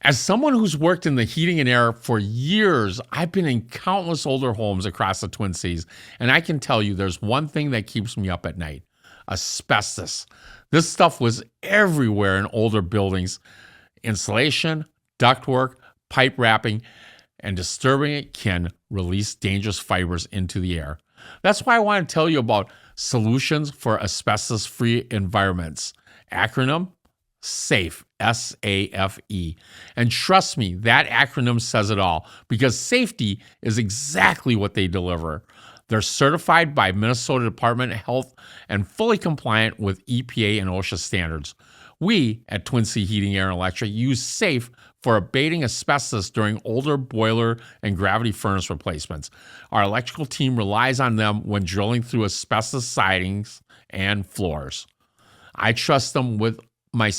As someone who's worked in the heating and air for years, I've been in countless older homes across the Twin Cities, and I can tell you there's one thing that keeps me up at night: asbestos. This stuff was everywhere in older buildings. Insulation, ductwork, pipe wrapping, and disturbing it can release dangerous fibers into the air. That's why I want to tell you about solutions for asbestos-free environments. Acronym: SAFE, S-A-F-E. And trust me, that acronym says it all, because safety is exactly what they deliver. They're certified by Minnesota Department of Health and fully compliant with EPA and OSHA standards. We at Twin City Heating, Air, and Electric use SAFE for abating asbestos during older boiler and gravity furnace replacements. Our electrical team relies on them when drilling through asbestos sidings and floors. I trust them with my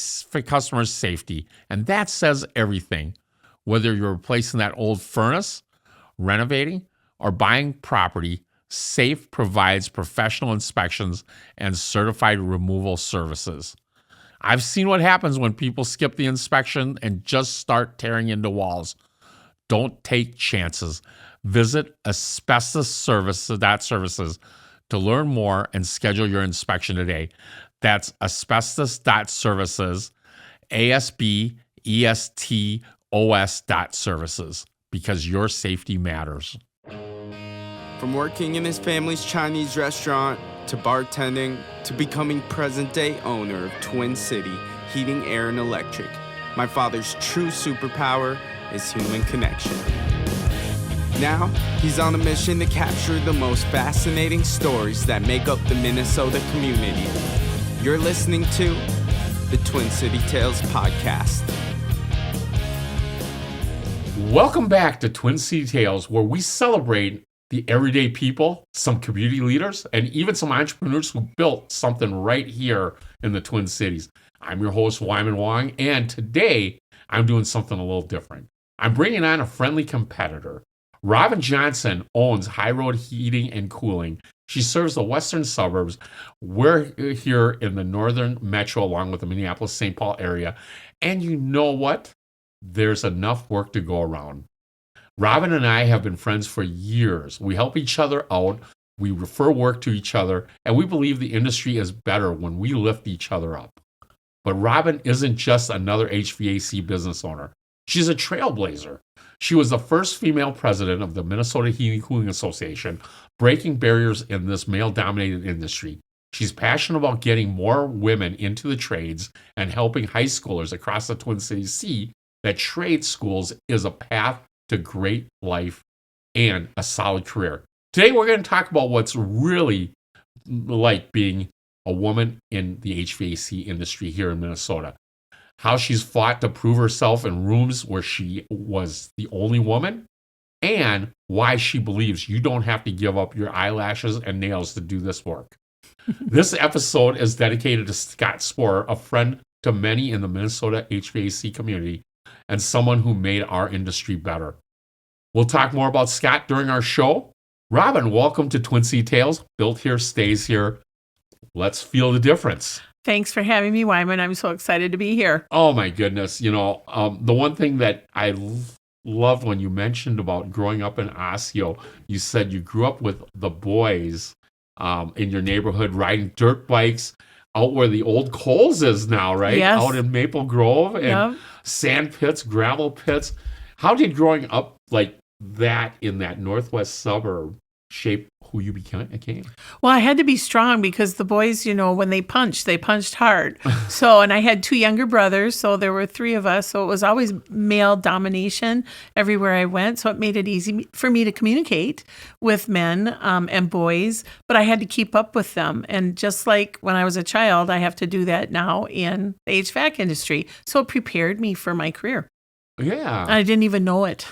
customers' safety, and that says everything. Whether you're replacing that old furnace, renovating, or buying property, SAFE provides professional inspections and certified removal services. I've seen what happens when people skip the inspection and just start tearing into walls. Don't take chances. Visit asbestosservices.services to learn more and schedule your inspection today. That's asbestos.services, ASBESTOS.services, because your safety matters. From working in his family's Chinese restaurant, to bartending, to becoming present-day owner of Twin City Heating, Air, and Electric, my father's true superpower is human connection. Now, he's on a mission to capture the most fascinating stories that make up the Minnesota community. You're listening to the Twin City Tales podcast. Welcome back to Twin City Tales, where we celebrate the everyday people, some community leaders, and even some entrepreneurs who built something right here in the Twin Cities. I'm your host, Wymond Wong, and today I'm doing something a little different. I'm bringing on a friendly competitor. Robin Johnson owns High Road Heating and Cooling. She serves the western suburbs. We're here in the northern metro, along with the Minneapolis-St. Paul area. And you know what? There's enough work to go around. Robin and I have been friends for years. We help each other out. We refer work to each other. And we believe the industry is better when we lift each other up. But Robin isn't just another HVAC business owner. She's a trailblazer. She was the first female president of the Minnesota Heating and Cooling Association, breaking barriers in this male-dominated industry. She's passionate about getting more women into the trades and helping high schoolers across the Twin Cities see that trade schools is a path to great life and a solid career. Today, we're going to talk about what's really like being a woman in the HVAC industry here in Minnesota. How she's fought to prove herself in rooms where she was the only woman, and why she believes you don't have to give up your eyelashes and nails to do this work. This episode is dedicated to Scott Sporer, a friend to many in the Minnesota HVAC community, and someone who made our industry better. We'll talk more about Scott during our show. Robin, welcome to Twin City Tales. Built here, stays here. Let's feel the difference. Thanks for having me, Wymond. I'm so excited to be here. Oh, my goodness. You know, the one thing that I loved when you mentioned about growing up in Osseo, you said you grew up with the boys in your neighborhood riding dirt bikes out where the old Kohl's is now, right? Yes. Out in Maple Grove and sand pits, gravel pits. How did growing up like that in that northwest suburb shape who you became? Well, I had to be strong because the boys, when they punched hard. And I had two younger brothers, so there were three of us. So it was always male domination everywhere I went. So it made it easy for me to communicate with men and boys, but I had to keep up with them. And just like when I was a child, I have to do that now in the HVAC industry. So it prepared me for my career. Yeah. I didn't even know it.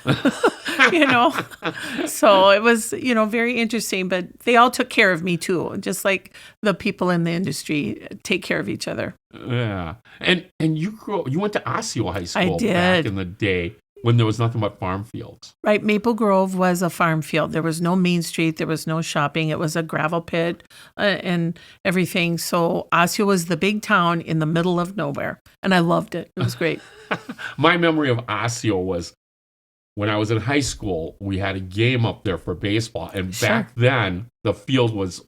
So it was, very interesting, but they all took care of me too, just like the people in the industry take care of each other. Yeah. And you went to Osseo High School I did. back in the day. when there was nothing but farm fields. Right. Maple Grove was a farm field. There was no main street. There was no shopping. It was a gravel pit and everything. So Osseo was the big town in the middle of nowhere. And I loved it. It was great. My memory of Osseo was when I was in high school, we had a game up there for baseball. And back then, the field was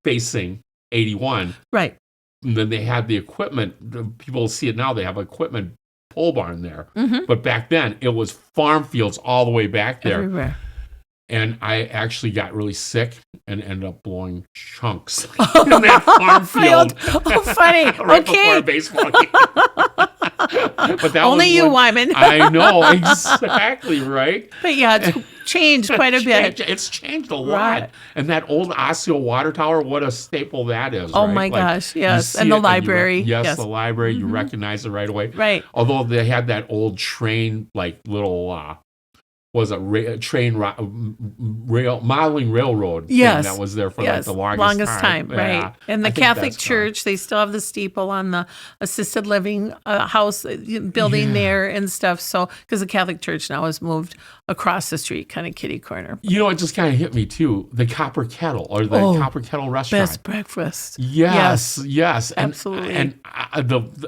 facing 81. Right. And then they had the equipment. People see it now. They have equipment pole barn there. Mm-hmm. But back then, it was farm fields all the way back there. Everywhere. And I actually got really sick and ended up blowing chunks in that farm field. Oh, funny. Right before a Okay. baseball game. But that Only was you, when- Wymond. I know, exactly, right? But yeah, it's changed quite a bit. It's changed a lot. Right. And that old Osseo water tower, what a staple that is. Oh right? my Like, gosh, you yes. see And the it library. yes, Yes. the library. You recognize it right away. Right. Although they had that old train, like little, modeling railroad thing Yes. that was there for Yes. like the longest time. Right. Yeah. And the I think Catholic that's gone. Church, they still have the steeple on the assisted living house building Yeah. there and stuff. So, because the Catholic Church now has moved across the street, kind of kitty corner. You know, it just kind of hit me too. The Copper Kettle or the Oh, Copper Kettle restaurant. Best breakfast. Yes. And, Absolutely. And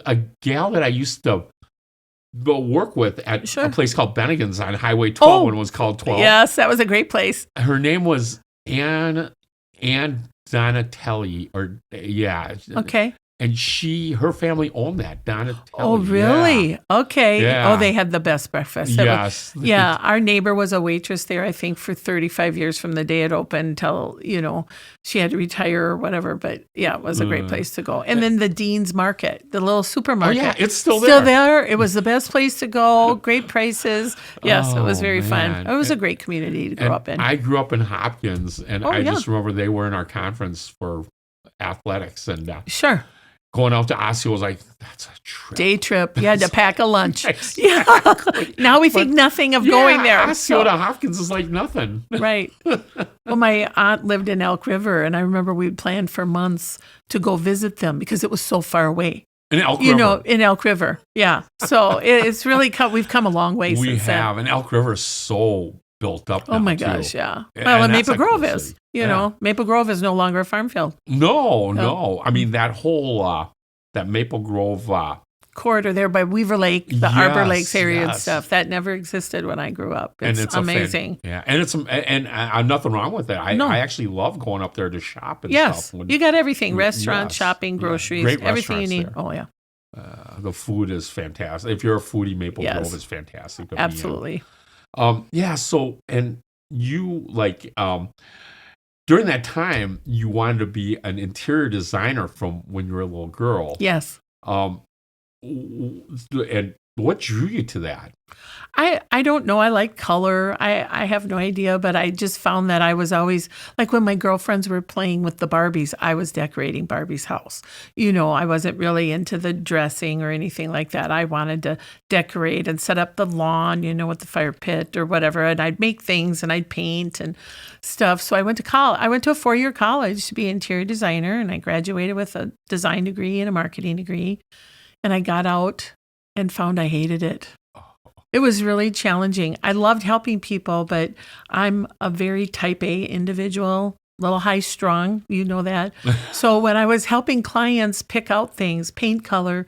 a gal that I used to work with at Sure. a place called Bennigan's on Highway 12 Oh, when it was called 12. Yes, that was a great place. Her name was Ann Donatelli, Okay. And her family owned that Donatelli. Oh, really? Okay. Yeah. Oh, they had the best breakfast. It was- Yes. yeah. Our neighbor was a waitress there, I think, for 35 years from the day it opened until, she had to retire or whatever. But yeah, it was a great place to go. And then the Dean's Market, the little supermarket. Oh, yeah, it's still Still there. there. It was the best place to go. Great prices. Yes, it was Oh, very man. fun. It was a great community to grow And up in. I grew up in Hopkins, and Oh, I yeah. just remember they were in our conference for athletics, and Sure. going out to Osseo was like, that's a trip. Day trip. You had to pack a lunch. Exactly. Yeah. Now we think nothing of going there. Osseo So- to Hopkins is like nothing. Right. Well, my aunt lived in Elk River, and I remember we'd planned for months to go visit them because it was so far away. In Elk River. In Elk River. Yeah. So it's really we've come a long way We since then. have. And Elk River is so built up now, Oh my too. gosh, yeah. And Well, and that's Maple a cool Grove is. city. You Yeah. know, Maple Grove is no longer a farm field. No. I mean, that whole, that Maple Grove, Corridor there by Weaver Lake, the Arbor Yes, Lakes area and yes. stuff. That never existed when I grew up. and It's it's amazing. and nothing wrong with it. No. I actually love going up there to shop and Yes. stuff. You got everything. Restaurants, Yes. shopping, Yeah. groceries, Great everything you need. restaurants Oh, yeah. The food is fantastic. If you're a foodie, Maple Yes. Grove is fantastic. to be in. Absolutely. So, and you during that time, you wanted to be an interior designer from when you were a little girl. Yes. And what drew you to that? I don't know. I like color. I have no idea, but I just found that I was always, like when my girlfriends were playing with the Barbies, I was decorating Barbie's house. I wasn't really into the dressing or anything like that. I wanted to decorate and set up the lawn, with the fire pit or whatever. And I'd make things and I'd paint and stuff. So I went to college. I went to a 4-year college to be an interior designer, and I graduated with a design degree and a marketing degree. And I got out and found I hated it. It was really challenging. I loved helping people, but I'm a very type A individual, a little high strung, you know that. So when I was helping clients pick out things, paint color,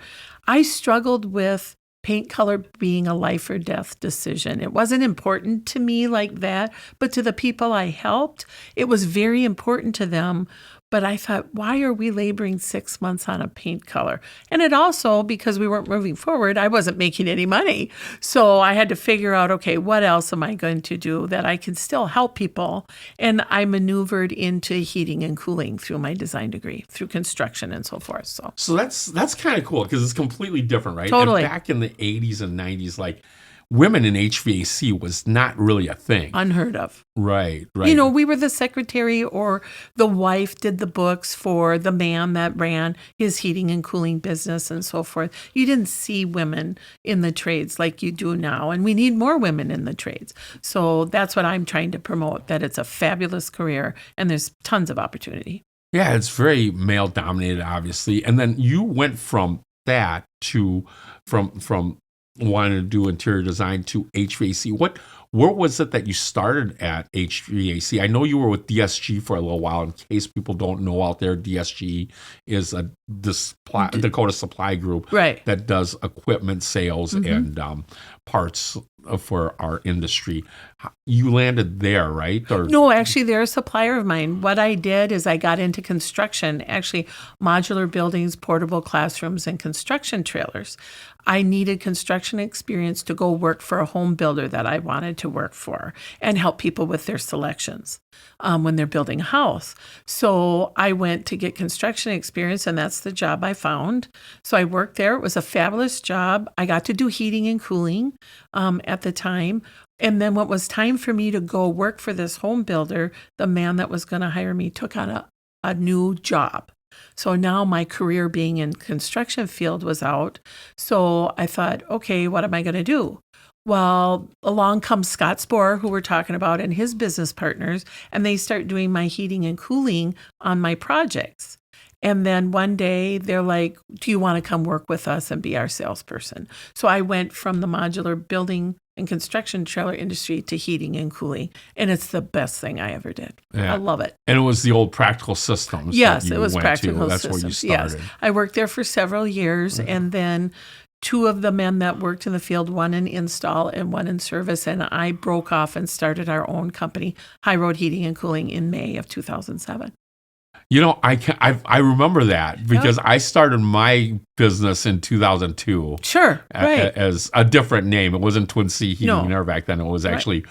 I struggled with paint color being a life or death decision. It wasn't important to me like that, but to the people I helped, it was very important to them. But I thought, why are we laboring 6 months on a paint color? And it also, because we weren't moving forward, I wasn't making any money. So I had to figure out, okay, what else am I going to do that I can still help people? And I maneuvered into heating and cooling through my design degree, through construction and so forth. So that's kind of cool because it's completely different, right? Totally. And back in the 80s and 90s, like women in HVAC was not really a thing. Unheard of. Right. We were the secretary or the wife did the books for the man that ran his heating and cooling business and so forth. You didn't see women in the trades like you do now, and we need more women in the trades. So that's what I'm trying to promote, that it's a fabulous career and there's tons of opportunity. Yeah, it's very male dominated, obviously. And then you went from that to from wanted to do interior design to HVAC. Where was it that you started at HVAC? I know you were with DSG for a little while. In case people don't know out there, DSG is Dakota Supply Group Right. that does equipment sales and parts for our industry. You landed there, right? Or No, actually, they're a supplier of mine. What I did is I got into construction, actually, modular buildings, portable classrooms, and construction trailers. I needed construction experience to go work for a home builder that I wanted to work for and help people with their selections when they're building a house. So I went to get construction experience, and that's the job I found. So I worked there. It was a fabulous job. I got to do heating and cooling at the time. And then when it was time for me to go work for this home builder, the man that was going to hire me took on a new job. So now my career being in construction field was out. So I thought, okay, what am I going to do? Well, along comes Scott Spohr, who we're talking about, and his business partners, and they start doing my heating and cooling on my projects. And then one day they're like, do you want to come work with us and be our salesperson? So I went from the modular building and construction trailer industry to heating and cooling. And it's the best thing I ever did. Yeah. I love it. And it was the old Practical Systems. Yes, that you it was went Practical to. That's Systems. where you started. Yes. I worked there for several years. And then two of the men that worked in the field, one in install and one in service. And I broke off and started our own company, High Road Heating and Cooling, in May of 2007. You know, I remember that because I started my business in 2002. Sure, right. As a different name. It wasn't Twin Sea Heating and Air back then. It was actually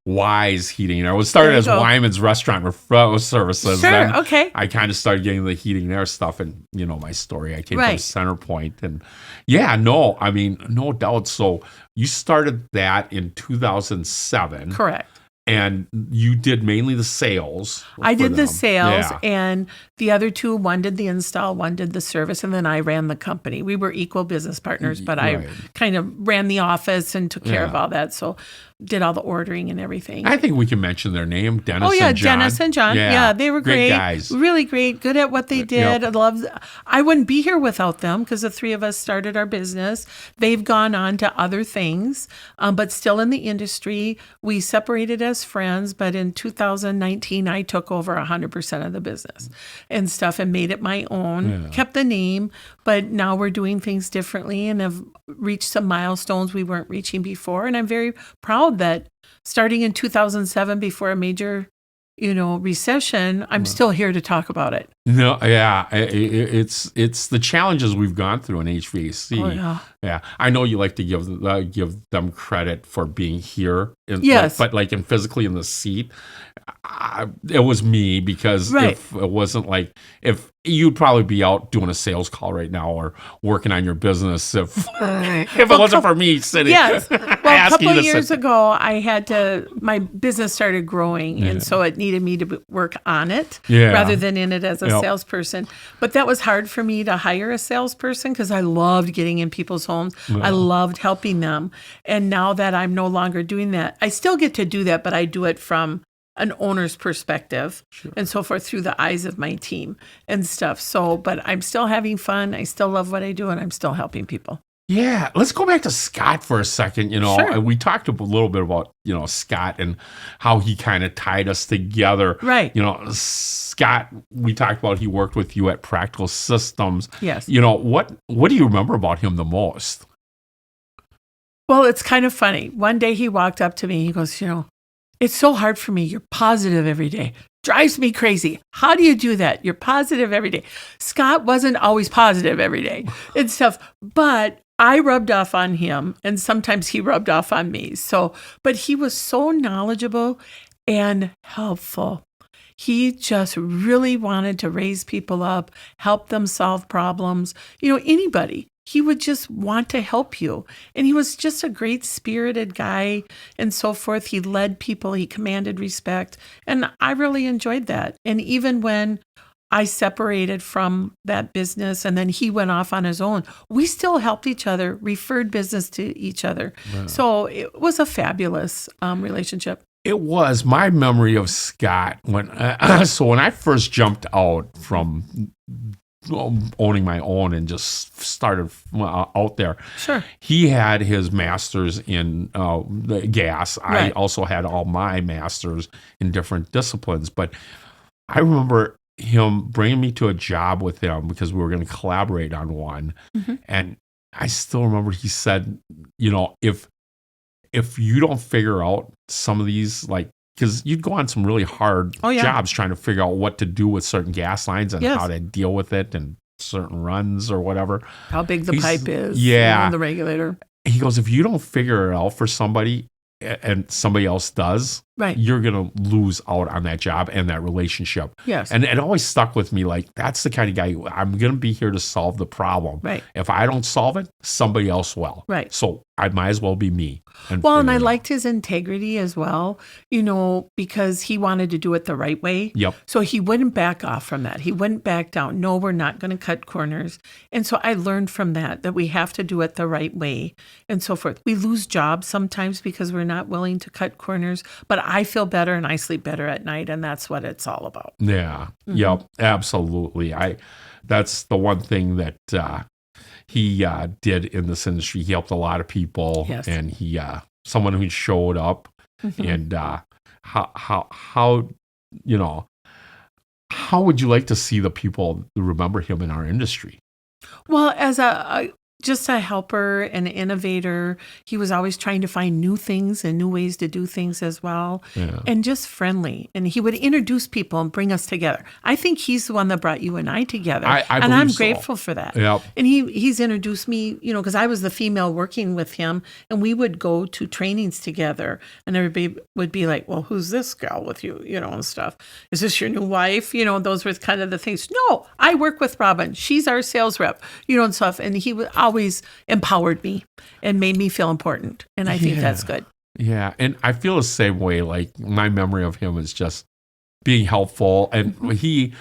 Wise Heating and Air. It was started as Wymond's Restaurant Referral Services. Sure, then okay. I kind of started getting the heating and air stuff, and you know my story. I came from Right. Centerpoint, and no doubt. So you started that in 2007. Correct. And you did mainly the sales. I did the sales, Yeah. and the other two, one did the install, one did the service, and then I ran the company. We were equal business partners, but I Right. kind of ran the office and took care of Yeah. all that. So did all the ordering and everything. I think we can mention their name, Dennis Oh yeah, and John. Dennis and John. Yeah, they were great guys. really great, good at what they did. Yep. I wouldn't be here without them because the three of us started our business. They've gone on to other things, but still in the industry. We separated as friends, but in 2019, I took over 100% of the business and stuff and made it my own. Kept the name, but now we're doing things differently and have reached some milestones we weren't reaching before. And I'm very proud that starting in 2007, before a major, recession, I'm still here to talk about it. No, yeah, it's the challenges we've gone through in HVAC. Oh, yeah. Yeah, I know you like to give them credit for being here. Yes. but like physically in the seat, it was me because Right. if it wasn't if you'd probably be out doing a sales call right now or working on your business if it wasn't for me sitting. Yes. Well, a asking couple you to years sit. ago, my business started growing, and so it needed me to work on it rather than in it as a salesperson. But that was hard for me to hire a salesperson because I loved getting in people's homes. I loved helping them. And now that I'm no longer doing that, I still get to do that, but I do it from an owner's perspective and so forth through the eyes of my team and stuff. So, but I'm still having fun. I still love what I do, and I'm still helping people. Yeah, let's go back to Scott for a second. Sure. We talked a little bit about Scott and how he kind of tied us together. Right. Scott, we talked about he worked with you at Practical Systems. Yes. What do you remember about him the most? Well, it's kind of funny. One day he walked up to me. He goes, it's so hard for me. You're positive every day. Drives me crazy. How do you do that? You're positive every day. Scott wasn't always positive every day and stuff, but I rubbed off on him, and sometimes he rubbed off on me. So, but he was so knowledgeable and helpful. He just really wanted to raise people up, help them solve problems. Anybody. He would just want to help you. And he was just a great spirited guy and so forth. He led people. He commanded respect. And I really enjoyed that. And even when I separated from that business and then he went off on his own, we still helped each other, referred business to each other. Wow. So it was a fabulous relationship. It was my memory of Scott when I first jumped out from owning my own and just started out there. Sure. He had his master's in the gas. I Right. also had all my masters in different disciplines. But I remember him bringing me to a job with him because we were going to collaborate on one. Mhm. And I still remember he said, if you don't figure out some of these, like, because you'd go on some really hard Oh, yeah. jobs trying to figure out what to do with certain gas lines and Yes. how to deal with it and certain runs or whatever. How big the He's- pipe is. yeah. The regulator. He goes, if you don't figure it out for somebody and somebody else does, Right. you're going to lose out on that job and that relationship. Yes. And it always stuck with me, like, that's the kind of guy, I'm going to be here to solve the problem. Right. If I don't solve it, somebody else will. Right. So I might as well be me. Well, and I figure it out. liked his integrity as well, because he wanted to do it the right way. Yep. So he wouldn't back off from that. He wouldn't back down. No, we're not going to cut corners. And so I learned from that we have to do it the right way and so forth. We lose jobs sometimes because we're not willing to cut corners, but I feel better and I sleep better at night. And that's what it's all about. Yeah. Mm-hmm. Yep. Absolutely. That's the one thing that he did in this industry. He helped a lot of people, Yes. and he someone who showed up. Mhm. And how would you like to see the people remember him in our industry? Well, as just a helper, an innovator, he was always trying to find new things and new ways to do things as well, Yeah. and just friendly. And he would introduce people and bring us together. I think he's the one that brought you and I together, I and believe I'm so. grateful for that. Yep. And he's introduced me, because I was the female working with him, and we would go to trainings together, and everybody would be like, "Well, who's this gal with you?" And stuff. Is this your new wife? Those were kind of the things. No, I work with Robin. She's our sales rep. And stuff. And he would always empowered me and made me feel important, and I think that's good. Yeah. And I feel the same way. Like, my memory of him is just being helpful. And he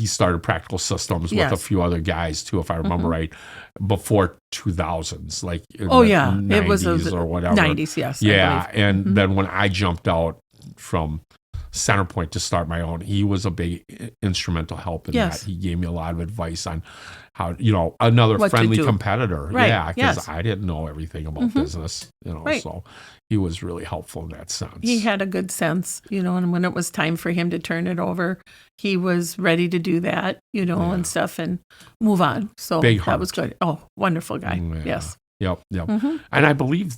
started Practical Systems with Yes. a few other guys too, if I remember right, before 2000s, like in Oh the yeah, 90s it was or whatever. 90s. Yes. I Yeah. believe. And then when I jumped out from Centerpoint to start my own, he was a big instrumental help in Yes. that. He gave me a lot of advice on how, another What to friendly do. competitor. Right, Yeah. Because yes. I didn't know everything about business, Right. so he was really helpful in that sense. He had a good sense, and when it was time for him to turn it over, he was ready to do that, and stuff and move on. So Big that heart. was good. Oh, wonderful guy. Yeah. Yes. Yep. Mhm. And I believe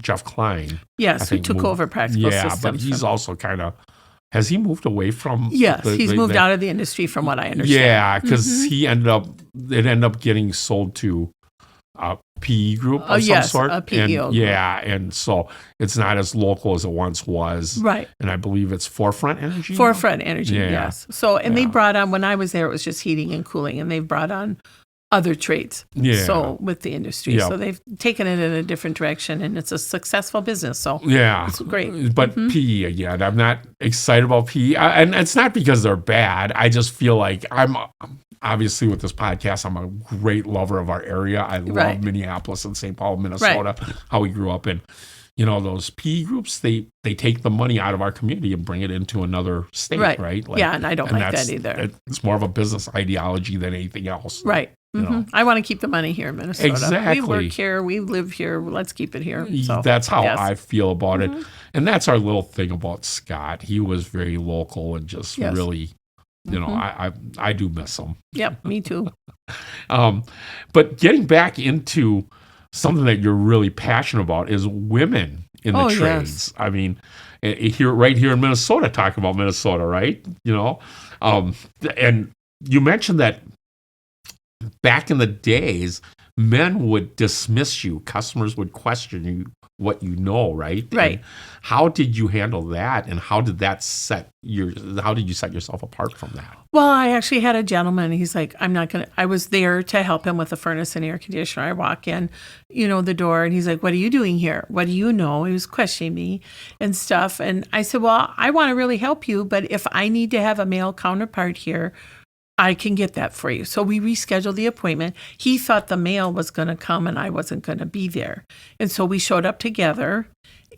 Jeff Klein. Yes, I who think took moved- over Practical Yeah, Systems. but he's from- also kind of, has he moved away from? Yes, he's moved out of the industry from what I understand. Yeah, because it ended up getting sold to a PE group Oh, of some yes, sort. a PEO group. Yeah, and so it's not as local as it once was. Right. And I believe it's Forefront Energy. Forefront Energy, Yeah. yes. So, and they Yeah. brought on, when I was there, it was just heating and cooling, and they've brought on other trades. Yeah. So with the industry. Yep. So they've taken it in a different direction, and it's a successful business. So Yeah, it's great. But PE again, I'm not excited about PE, and it's not because they're bad. I just feel like I'm obviously with this podcast, I'm a great lover of our area. I love Right. Minneapolis and St. Paul, Minnesota, how we grew up in. Those PE groups, they take the money out of our community and bring it into another state, right? Right. Like, Yeah, and I don't like that that's- either. It's more of a business ideology than anything else. Right. You know. I want to keep the money here in Minnesota. Exactly. We work here. We live here. Let's keep it here. So That's how yes. I feel about it. And that's our little thing about Scott. He was very local and just Yes. really, I do miss him. Yep, me too. But getting back into something that you're really passionate about is women in the Oh, trades. I mean, right here in Minnesota, talking about Minnesota, right? And you mentioned that back in the days, men would dismiss you. Customers would question you, what you know, right? Right. And how did you handle that? And how did you set yourself apart from that? Well, I actually had a gentleman. He's like, I was there to help him with the furnace and air conditioner. I walk in, the door, and he's like, what are you doing here? What do you know? He was questioning me and stuff. And I said, well, I want to really help you, but if I need to have a male counterpart here, I can get that for you. So we rescheduled the appointment. He thought the male was going to come and I wasn't going to be there. And so we showed up together,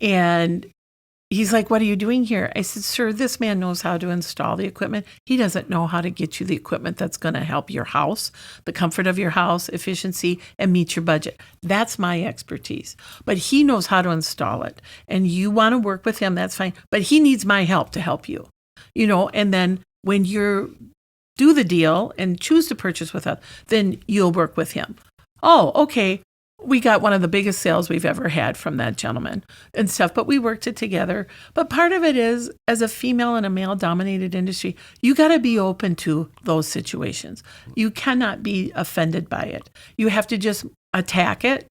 and he's like, what are you doing here? I said, sir, this man knows how to install the equipment. He doesn't know how to get you the equipment that's going to help your house, the comfort of your house, efficiency, and meet your budget. That's my expertise. But he knows how to install it. And you want to work with him, that's fine. But he needs my help to help you. And then when you do the deal and choose to purchase with us, then you'll work with him. Oh, okay. We got one of the biggest sales we've ever had from that gentleman and stuff, but we worked it together. But part of it is, as a female in a male-dominated industry, you got to be open to those situations. You cannot be offended by it. You have to just attack it,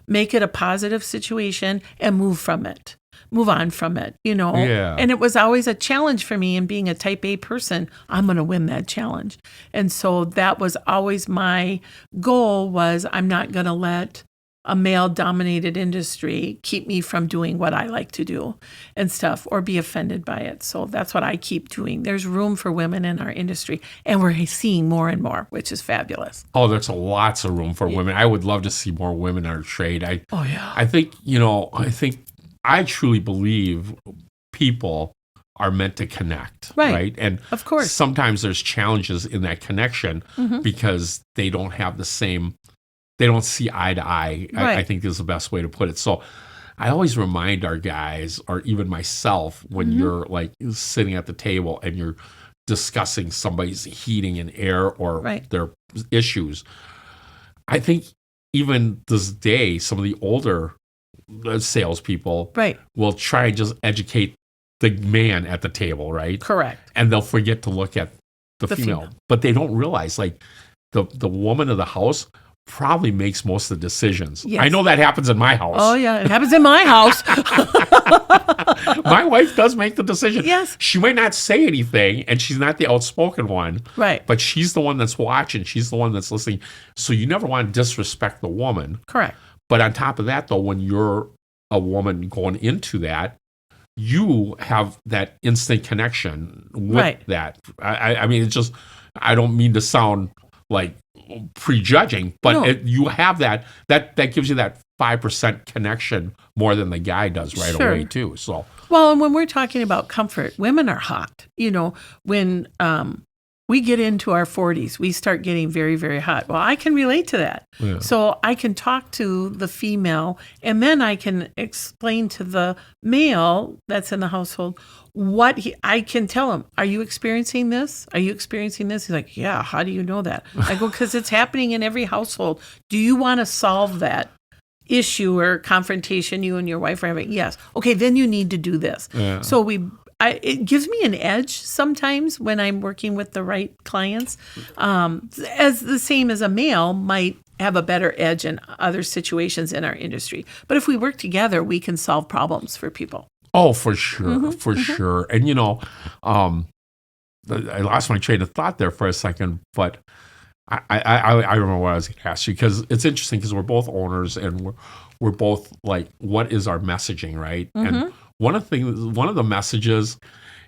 make it a positive situation, and move on from it, Yeah. And it was always a challenge for me, and being a type A person, I'm going to win that challenge. And so that was always my goal, was I'm not going to let a male-dominated industry keep me from doing what I like to do and stuff, or be offended by it. So that's what I keep doing. There's room for women in our industry, and we're seeing more and more, which is fabulous. Oh, there's lots of room for women. I would love to see more women in our trade. I think, I truly believe people are meant to connect, right? And of course, sometimes there's challenges in that connection because they don't have they don't see eye to eye. Right. I think is the best way to put it. So I always remind our guys, or even myself, when you're like sitting at the table and you're discussing somebody's heating and air or their issues. I think even this day, some of the older salespeople will try and just educate the man at the table, right? Correct. And they'll forget to look at the female. But they don't realize, like, the woman of the house probably makes most of the decisions. Yes. I know that happens in my house. Oh, yeah. It happens in my house. My wife does make the decision. Yes. She might not say anything, and she's not the outspoken one. Right. But she's the one that's watching. She's the one that's listening. So you never want to disrespect the woman. Correct. But on top of that, though, when you're a woman going into that, you have that instant connection with that. I mean, it's just, I don't mean to sound like prejudging, but you have that gives you that 5% connection more than the guy does right away too. So, well, and when we're talking about comfort, women are hot. When we get into our 40s, we start getting very, very hot. Well, I can relate to that. Yeah. So I can talk to the female, and then I can explain to the male that's in the household I can tell him, are you experiencing this? Are you experiencing this? He's like, yeah, how do you know that? I go, because it's happening in every household. Do you want to solve that issue or confrontation you and your wife are having? Yes. Okay, then you need to do this. Yeah. So it gives me an edge sometimes when I'm working with the right clients, as the same as a male might have a better edge in other situations in our industry. But if we work together, we can solve problems for people. Oh, for sure, sure. And, I lost my train of thought there for a second, but I remember what I was going to ask you, because it's interesting, because we're both owners, and we're both like, what is our messaging, right? And one of the messages,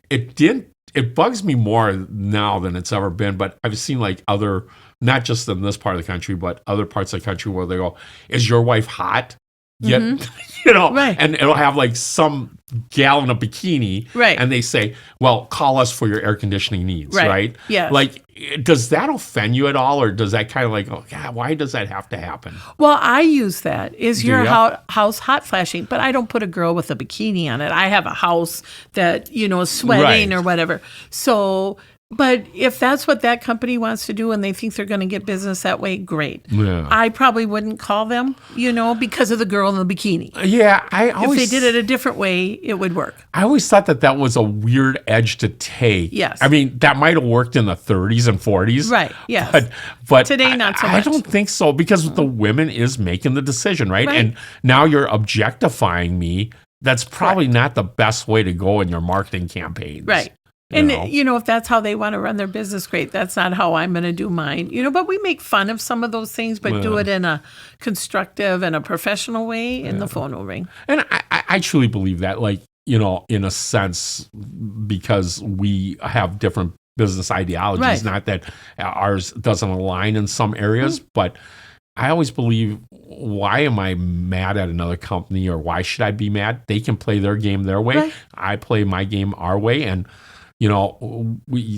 it bugs me more now than it's ever been, but I've seen like other, not just in this part of the country, but other parts of the country where they go, is your wife hot? Yet, and it'll have like some gal in a bikini, and they say, well, call us for your air conditioning needs, right? Yeah. Like, does that offend you at all, or does that kind of like, oh, God, why does that have to happen? Well, I use that. Is your house hot flashing? But I don't put a girl with a bikini on it. I have a house that, is sweating or whatever. So, but if that's what that company wants to do and they think they're going to get business that way, great. Yeah. I probably wouldn't call them, because of the girl in the bikini. Yeah, if they did it a different way, it would work. I always thought that was a weird edge to take. Yes. I mean, that might have worked in the 30s and 40s. Right, yes. But today, not so much. I don't think so, because the women is making the decision, right? And now you're objectifying me. That's probably not the best way to go in your marketing campaigns. Right. And, if that's how they want to run their business, great. That's not how I'm going to do mine. But we make fun of some of those things, but do it in a constructive and a professional way, and the phone will ring. And I truly believe that, like, in a sense, because we have different business ideologies, not that ours doesn't align in some areas, but I always believe, why am I mad at another company, or why should I be mad? They can play their game their way. Right. I play my game our way. And,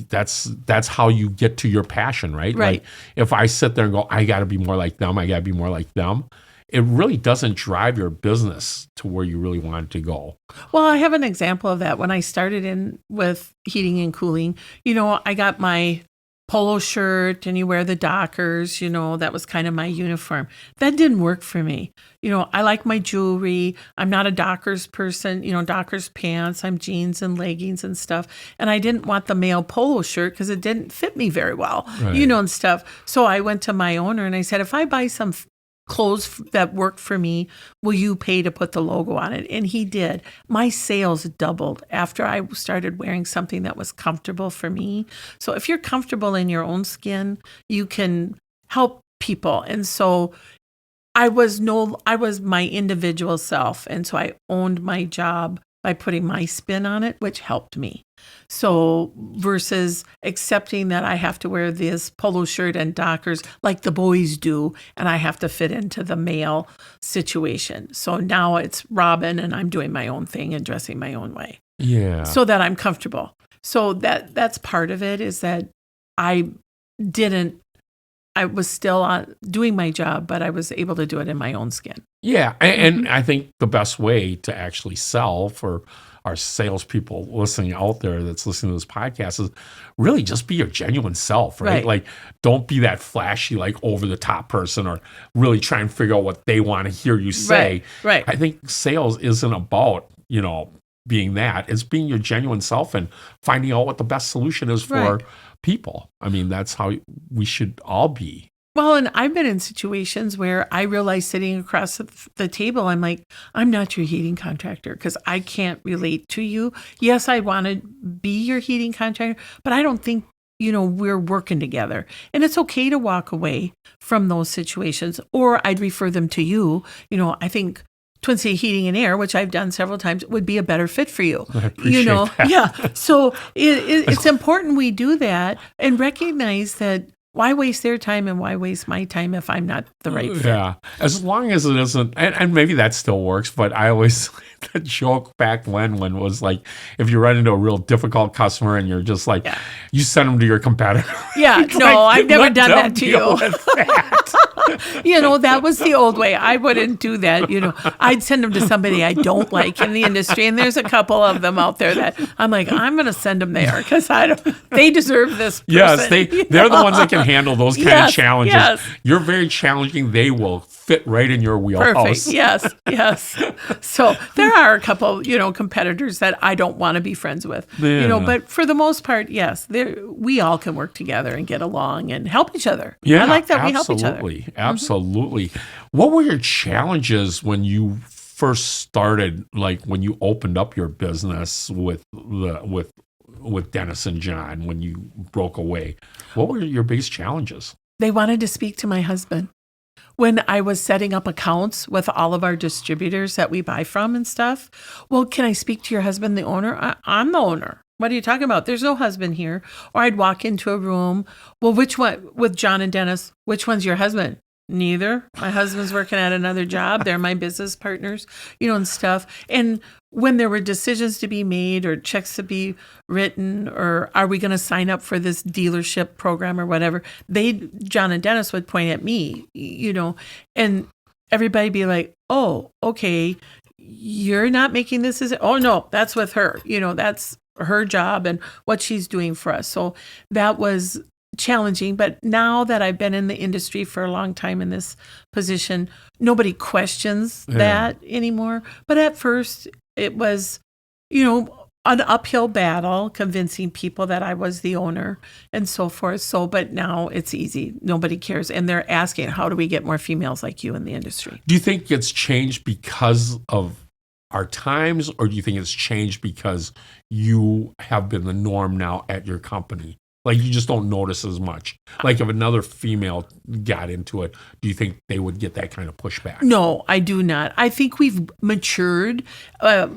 that's how you get to your passion, right? Right. Like, if I sit there and go, I got to be more like them, I got to be more like them, it really doesn't drive your business to where you really want it to go. Well, I have an example of that. When I started in with heating and cooling, I got my polo shirt and you wear the Dockers, that was kind of my uniform. That didn't work for me. I like my jewelry. I'm not a Dockers person, Dockers pants. I'm jeans and leggings and stuff. And I didn't want the male polo shirt because it didn't fit me very well, Right. and stuff. So I went to my owner and I said, if I buy some clothes that work for me, will you pay to put the logo on it? And he did. My sales doubled after I started wearing something that was comfortable for me. So if you're comfortable in your own skin, you can help people. And so I was my individual self. And so I owned my job by putting my spin on it, which helped me. So versus accepting that I have to wear this polo shirt and Dockers like the boys do, and I have to fit into the male situation. So now it's Robin, and I'm doing my own thing and dressing my own way. Yeah. So that I'm comfortable. So that's part of it, is that I was still doing my job, but I was able to do it in my own skin. Yeah, and I think the best way to actually sell for our salespeople listening out there that's listening to this podcast is really just be your genuine self, right? Right. Like, don't be that flashy, like over the top person, or really try and figure out what they want to hear you say. Right. I think sales isn't about, being that. It's being your genuine self and finding out what the best solution is for Right. people. I mean, that's how we should all be. Well, and I've been in situations where I realized sitting across the table, I'm like, I'm not your heating contractor because I can't relate to you. Yes, I want to be your heating contractor, but I don't think, we're working together. And it's okay to walk away from those situations, or I'd refer them to you. I think Twin City Heating and Air, which I've done several times, would be a better fit for you. I appreciate that. Yeah. So it's important we do that and recognize that. Why waste their time and why waste my time if I'm not the right fit? Yeah, as long as it isn't, and maybe that still works, but I always, the joke back when was like, if you run into a real difficult customer and you're just like, you send them to your competitor. Yeah, It's no, like, I've never let done them that to deal you. with that. That was the old way. I wouldn't do that. I'd send them to somebody I don't like in the industry. And there's a couple of them out there that I'm like, I'm going to send them there because they deserve this person. Yes, they're the ones that can handle those kind of challenges. Yes. You're very challenging. They will fit right in your wheelhouse. Perfect. Yes. So there are a couple, competitors that I don't want to be friends with. Yeah. But for the most part, yes, we all can work together and get along and help each other. Yeah, I like that we help each other. Absolutely. What were your challenges when you first started, like when you opened up your business with Dennis and John, when you broke away? What were your biggest challenges? They wanted to speak to my husband. When I was setting up accounts with all of our distributors that we buy from and stuff, well, can I speak to your husband, the owner? I'm the owner. What are you talking about? There's no husband here. Or I'd walk into a room. Well, which one, with John and Dennis, which one's your husband? Neither. My husband's working at another job. They're my business partners, and stuff. And when there were decisions to be made or checks to be written, or are we going to sign up for this dealership program or whatever, John and Dennis would point at me, and everybody be like, oh, okay, you're not making this. Oh, no, that's with her. That's her job and what she's doing for us. So that was challenging. But now that I've been in the industry for a long time in this position, nobody questions that anymore. But at first it was, an uphill battle convincing people that I was the owner and so forth. So, but now it's easy. Nobody cares. And they're asking, how do we get more females like you in the industry? Do you think it's changed because of our times, or do you think it's changed because you have been the norm now at your company? Like you just don't notice as much. Like if another female got into it, do you think they would get that kind of pushback? No, I do not. I think we've matured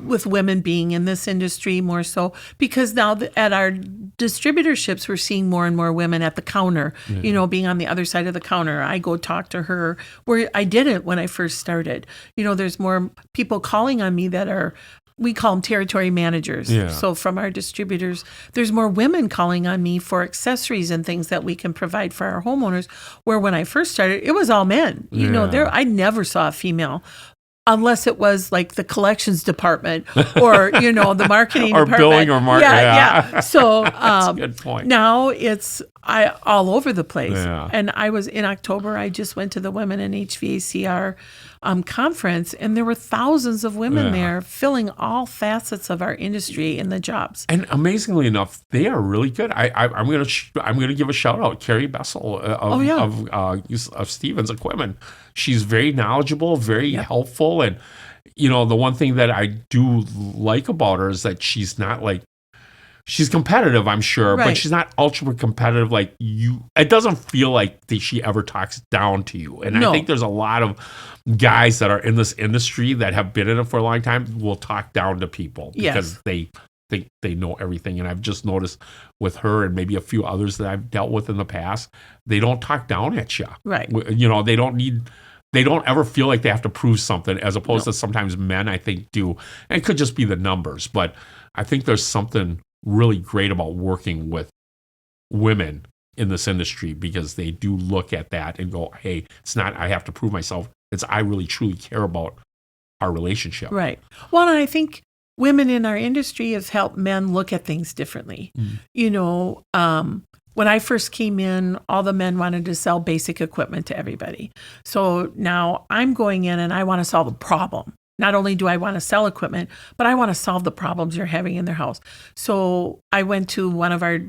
with women being in this industry more so because now at our distributorships, we're seeing more and more women at the counter, being on the other side of the counter. I go talk to her where I didn't when I first started. There's more people calling on me that are, we call them territory managers. Yeah. So from our distributors, there's more women calling on me for accessories and things that we can provide for our homeowners. Where when I first started, it was all men. I never saw a female. Unless it was like the collections department or, the marketing or department. billing or marketing. Yeah. So That's a good point. Now it's all over the place. Yeah. And I was in October, I just went to the Women in HVACR conference, and there were thousands of women there filling all facets of our industry in the jobs. And amazingly enough, they are really good. I'm gonna give a shout out, Carrie Bessel of Stevens Equipment. She's very knowledgeable, very helpful, and the one thing that I do like about her is that she's not like. She's competitive, I'm sure, but she's not ultra competitive like you. It doesn't feel like she ever talks down to you. And I think there's a lot of guys that are in this industry that have been in it for a long time will talk down to people because they think they know everything. And I've just noticed with her and maybe a few others that I've dealt with in the past, they don't talk down at you. Right. They don't ever feel like they have to prove something, as opposed to sometimes men, I think, do. And it could just be the numbers, but I think there's something really great about working with women in this industry because they do look at that and go, hey, it's not I have to prove myself. It's I really truly care about our relationship. Right. Well, and I think women in our industry have helped men look at things differently. When I first came in, all the men wanted to sell basic equipment to everybody. So now I'm going in and I want to solve a problem. Not only do I want to sell equipment, but I want to solve the problems you're having in their house. So I went to one of our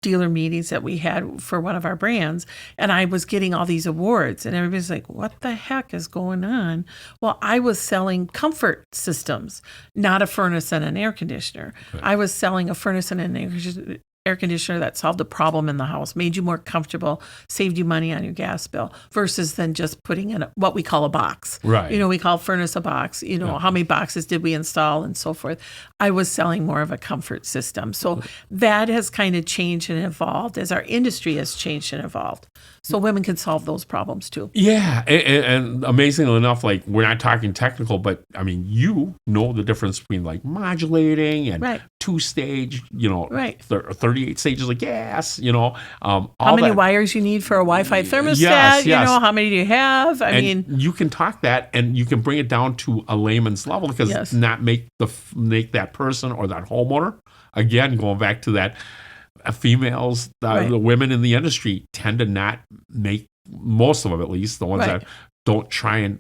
dealer meetings that we had for one of our brands, and I was getting all these awards, and everybody's like, what the heck is going on? Well, I was selling comfort systems, not a furnace and an air conditioner. Right. I was selling a furnace and an air conditioner that solved a problem in the house, made you more comfortable, saved you money on your gas bill, versus than just putting in what we call a box. Right. We call furnace a box. How many boxes did we install and so forth. I was selling more of a comfort system. So that has kind of changed and evolved as our industry has changed and evolved. So women can solve those problems too. Yeah. And amazingly enough, like we're not talking technical, but I mean, you know the difference between like modulating and two-stage, 38 stages of gas, how many wires you need for a Wi-Fi thermostat, yes. How many do you have? I mean, you can talk that and you can bring it down to a layman's level because not make that person or that homeowner, again, going back to that, females, the women in the industry tend to not make, most of them at least, the ones that don't try and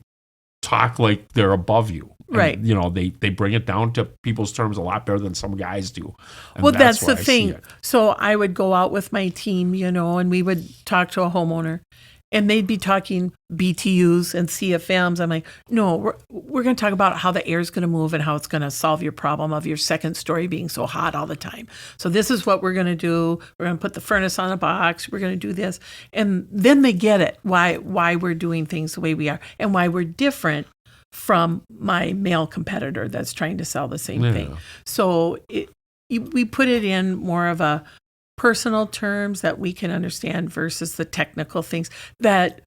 talk like they're above you. Right. And, they bring it down to people's terms a lot better than some guys do. And well, that's the thing. So I would go out with my team, and we would talk to a homeowner and they'd be talking BTUs and CFMs. I'm like, no, we're going to talk about how the air is going to move and how it's going to solve your problem of your second story being so hot all the time. So this is what we're going to do. We're going to put the furnace on a box. We're going to do this. And then they get it, why we're doing things the way we are and why we're different from my male competitor that's trying to sell the same thing. So we put it in more of a personal terms that we can understand versus the technical things that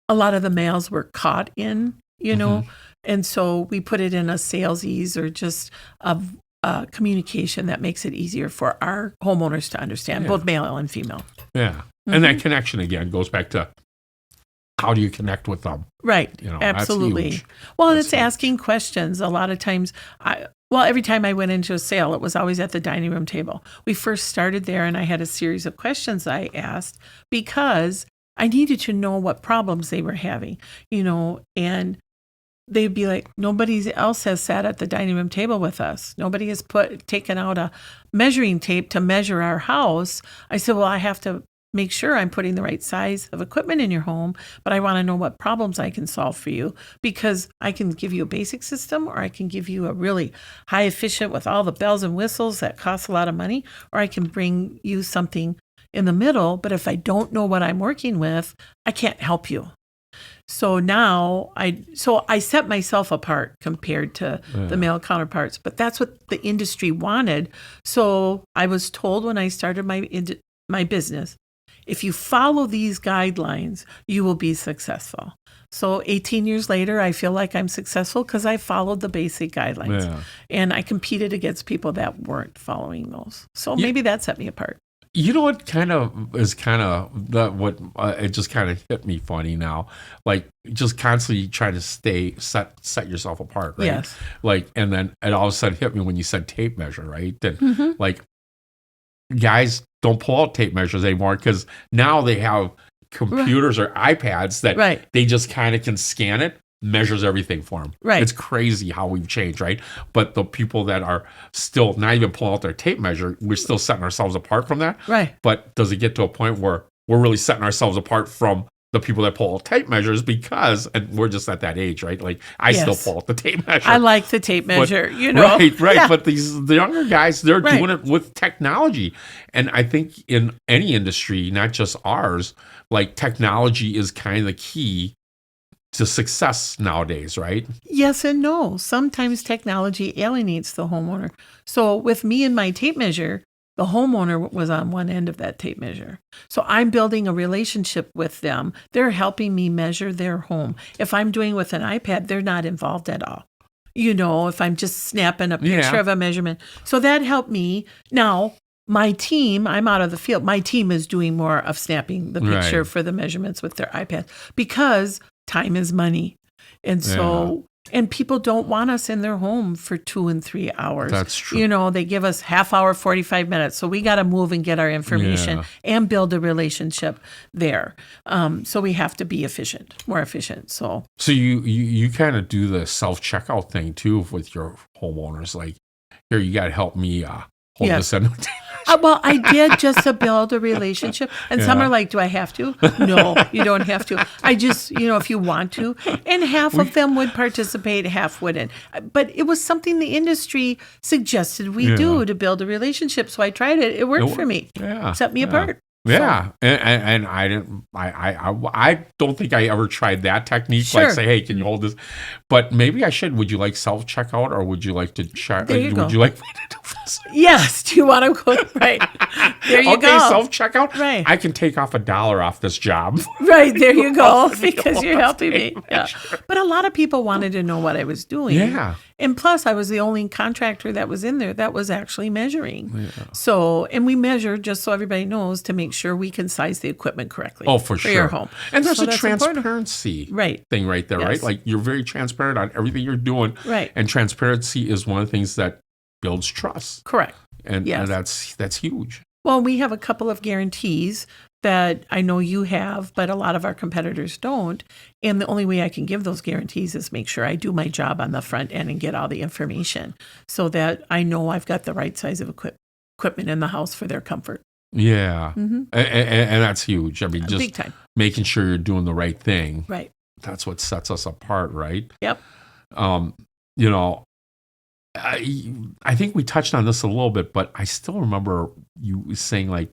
a lot of the males were caught in, and so we put it in a salesese or just a communication that makes it easier for our homeowners to understand, both male and female. Yeah. And that connection again goes back to how do you connect with them? Right. Absolutely. Well, it's asking questions. A lot of times every time I went into a sale, it was always at the dining room table. We first started there and I had a series of questions I asked because I needed to know what problems they were having, and they'd be like, nobody else has sat at the dining room table with us. Nobody has taken out a measuring tape to measure our house. I said, well, I have to make sure I'm putting the right size of equipment in your home, but I want to know what problems I can solve for you because I can give you a basic system or I can give you a really high efficient with all the bells and whistles that costs a lot of money, or I can bring you something in the middle, but if I don't know what I'm working with, I can't help you. So now I set myself apart compared to the male counterparts, but that's what the industry wanted. So I was told when I started my business, if you follow these guidelines, you will be successful. So 18 years later, I feel like I'm successful because I followed the basic guidelines. Yeah. And I competed against people that weren't following those. So maybe that set me apart. You know what kind of is kind of that what it just kind of hit me funny now, like just constantly try to set yourself apart, right? Yes. Like, and then it all of a sudden hit me when you said tape measure, right? That like guys don't pull out tape measures anymore because now they have computers or iPads that they just kind of can scan it, measures everything for them. Right. It's crazy how we've changed, right? But the people that are still not even pulling out their tape measure, we're still setting ourselves apart from that. Right. But does it get to a point where we're really setting ourselves apart from the people that pull out tape measures and we're just at that age, right? Like I still pull out the tape measure. I like the tape measure, Right. Yeah. But the younger guys, they're doing it with technology. And I think in any industry, not just ours, like technology is kind of the key to success nowadays, right? Yes and no. Sometimes technology alienates the homeowner. So with me and my tape measure, the homeowner was on one end of that tape measure. So I'm building a relationship with them. They're helping me measure their home. If I'm doing with an iPad, they're not involved at all. If I'm just snapping a picture of a measurement. So that helped me. Now, my team, I'm out of the field. My team is doing more of snapping the picture for the measurements with their iPad because time is money. And so, and people don't want us in their home for 2 and 3 hours. That's true. They give us half hour, 45 minutes. So we got to move and get our information and build a relationship there. So we have to be more efficient. So you kind of do the self-checkout thing too with your homeowners. Like, here, you got to help me hold this in. Well, I did just to build a relationship. And some are like, do I have to? No, you don't have to. I just, if you want to. And half of them would participate, half wouldn't. But it was something the industry suggested we do to build a relationship. So I tried it. It worked for me. Yeah. Set me apart. Yeah, and I didn't. I don't think I ever tried that technique. Like say, hey, can you hold this? But maybe I should. Would you like self checkout, or would you like to check? There you go. Would you like me to do this? Yes. Do you want to go? Right. There you go. Okay, self checkout. Right. I can take off $1 off this job. Right. There you go. Because you're helping me. Yeah. But a lot of people wanted to know what I was doing. Yeah. And plus, I was the only contractor that was in there that was actually measuring. Yeah. So, and we measure, just so everybody knows, to make sure we can size the equipment correctly. Oh, for sure. Your home. And there's a transparency thing right there, yes. right? Like you're very transparent on everything you're doing. Right. And transparency is one of the things that builds trust. Correct. And that's huge. Well, we have a couple of guarantees that I know you have, but a lot of our competitors don't. And the only way I can give those guarantees is make sure I do my job on the front end and get all the information so that I know I've got the right size of equipment in the house for their comfort. Yeah. Mm-hmm. And that's huge. I mean, just big time. Making sure you're doing the right thing. Right. That's what sets us apart, right? Yep. I think we touched on this a little bit, but I still remember you saying like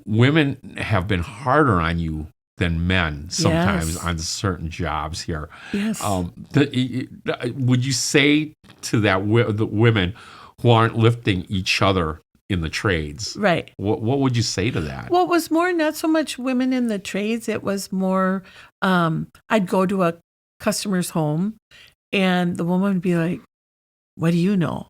women have been harder on you than men sometimes on certain jobs here. Yes. Would you say to that the women who aren't lifting each other in the trades? Right. What would you say to that? Well, it was more not so much women in the trades. It was more I'd go to a customer's home and the woman would be like, what do you know?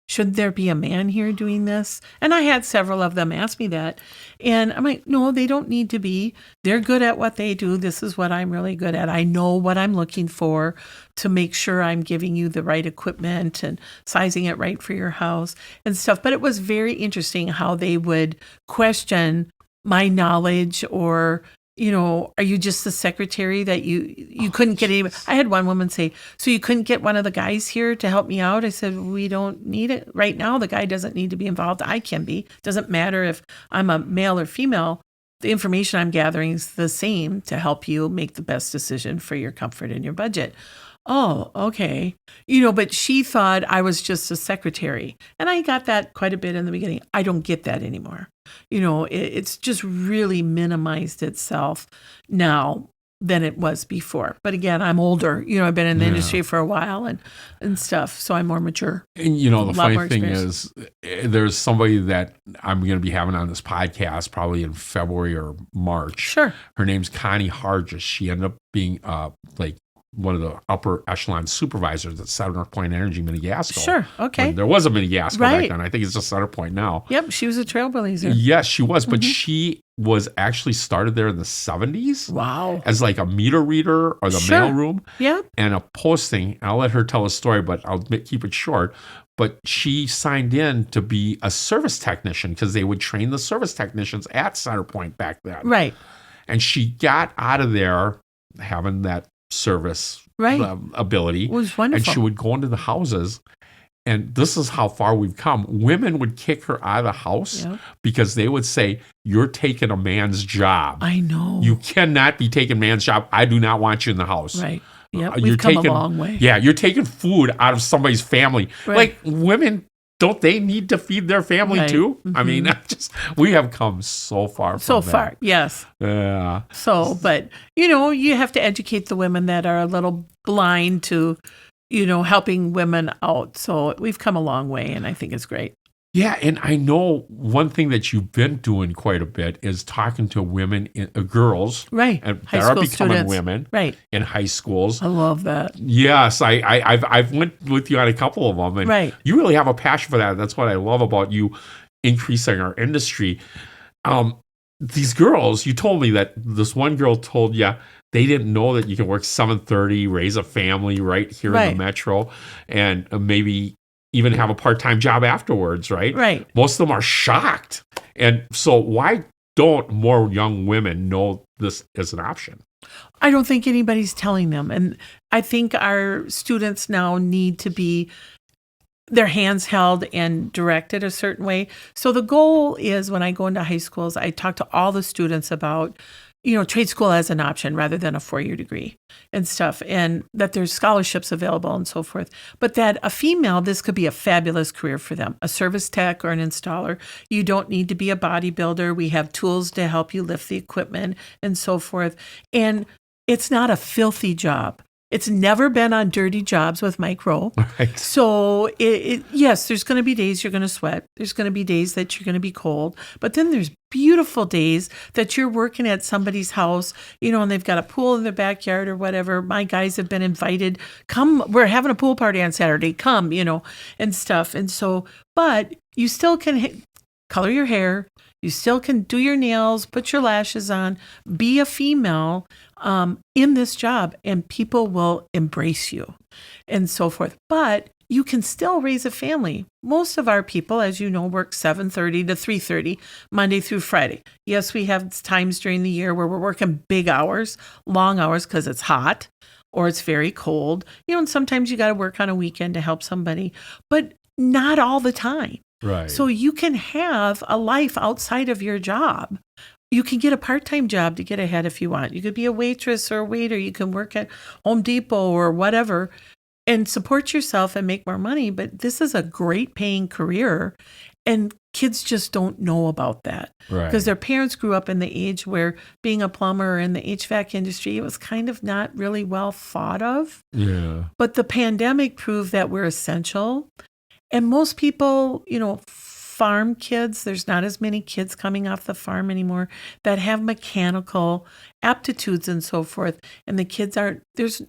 Should there be a man here doing this? And I had several of them ask me that. And I'm like, no, they don't need to be. They're good at what they do. This is what I'm really good at. I know what I'm looking for to make sure I'm giving you the right equipment and sizing it right for your house and stuff. But it was very interesting how they would question my knowledge or, are you just the secretary that you couldn't get any? I had one woman say, so you couldn't get one of the guys here to help me out? I said, we don't need it. Right now, the guy doesn't need to be involved. I can be. Doesn't matter if I'm a male or female. The information I'm gathering is the same to help you make the best decision for your comfort and your budget. Oh, okay. But she thought I was just a secretary. And I got that quite a bit in the beginning. I don't get that anymore. It's just really minimized itself now than it was before. But again, I'm older. I've been in the industry for a while and stuff. So I'm more mature. And, the funny thing is, there's somebody that I'm going to be having on this podcast probably in February or March. Sure. Her name's Connie Hargis. She ended up being one of the upper echelon supervisors at Center Point Energy Minigasco. Sure. Okay. When there was a Minigasco Right. back then. I think it's just Center Point now. Yep. She was a trailblazer. Yes, she was. But she was actually started there in the 70s. Wow. As like a meter reader or the Sure. mailroom. Yep. And a posting. I'll let her tell a story, but I'll keep it short. But she signed in to be a service technician because they would train the service technicians at Center Point back then. Right. And she got out of there having that service ability. It was wonderful. And she would go into the houses. And this is how far we've come. Women would kick her out of the house because they would say, "You're taking a man's job. I know. You cannot be taking a man's job. I do not want you in the house." Right. Yeah, we've come a long way. Yeah, you're taking food out of somebody's family. Right. Like women, don't they need to feed their family too? Mm-hmm. I mean, we have come so far. So far, yes. Yeah. So, but you have to educate the women that are a little blind to, helping women out. So we've come a long way, and I think it's great. Yeah, and I know one thing that you've been doing quite a bit is talking to women, girls, right, and high that school are becoming students. women, right, in high schools. I love that. Yes, I've went with you on a couple of them, and right. You really have a passion for that. That's what I love about you increasing our industry. These girls, you told me that this one girl told you they didn't know that you can work 7:30, raise a family right here in the metro, and maybe even have a part-time job afterwards, right? Right. Most of them are shocked. And so why don't more young women know this as an option? I don't think anybody's telling them. And I think our students now need to be their hands held and directed a certain way. So the goal is when I go into high schools, I talk to all the students about trade school as an option rather than a 4-year degree and stuff, and that there's scholarships available and so forth. But that a female, this could be a fabulous career for them, a service tech or an installer. You don't need to be a bodybuilder. We have tools to help you lift the equipment and so forth. And it's not a filthy job. It's never been on dirty jobs with Mike Rowe. Right. So, yes, there's going to be days you're going to sweat. There's going to be days that you're going to be cold. But then there's beautiful days that you're working at somebody's house, and they've got a pool in their backyard or whatever. My guys have been invited. Come, we're having a pool party on Saturday. Come, and stuff. And so, but you still can color your hair. You still can do your nails, put your lashes on, be a female in this job, and people will embrace you and so forth. But you can still raise a family. Most of our people, as you know, work 7:30 to 3:30, Monday through Friday. Yes, we have times during the year where we're working big hours, long hours because it's hot or it's very cold. And sometimes you got to work on a weekend to help somebody, but not all the time. Right. So you can have a life outside of your job. You can get a part-time job to get ahead if you want. You could be a waitress or a waiter. You can work at Home Depot or whatever and support yourself and make more money. But this is a great paying career. And kids just don't know about that. Right. Because their parents grew up in the age where being a plumber in the HVAC industry, it was kind of not really well thought of. Yeah. But the pandemic proved that we're essential. And most people, farm kids, there's not as many kids coming off the farm anymore that have mechanical aptitudes and so forth. And the kids there's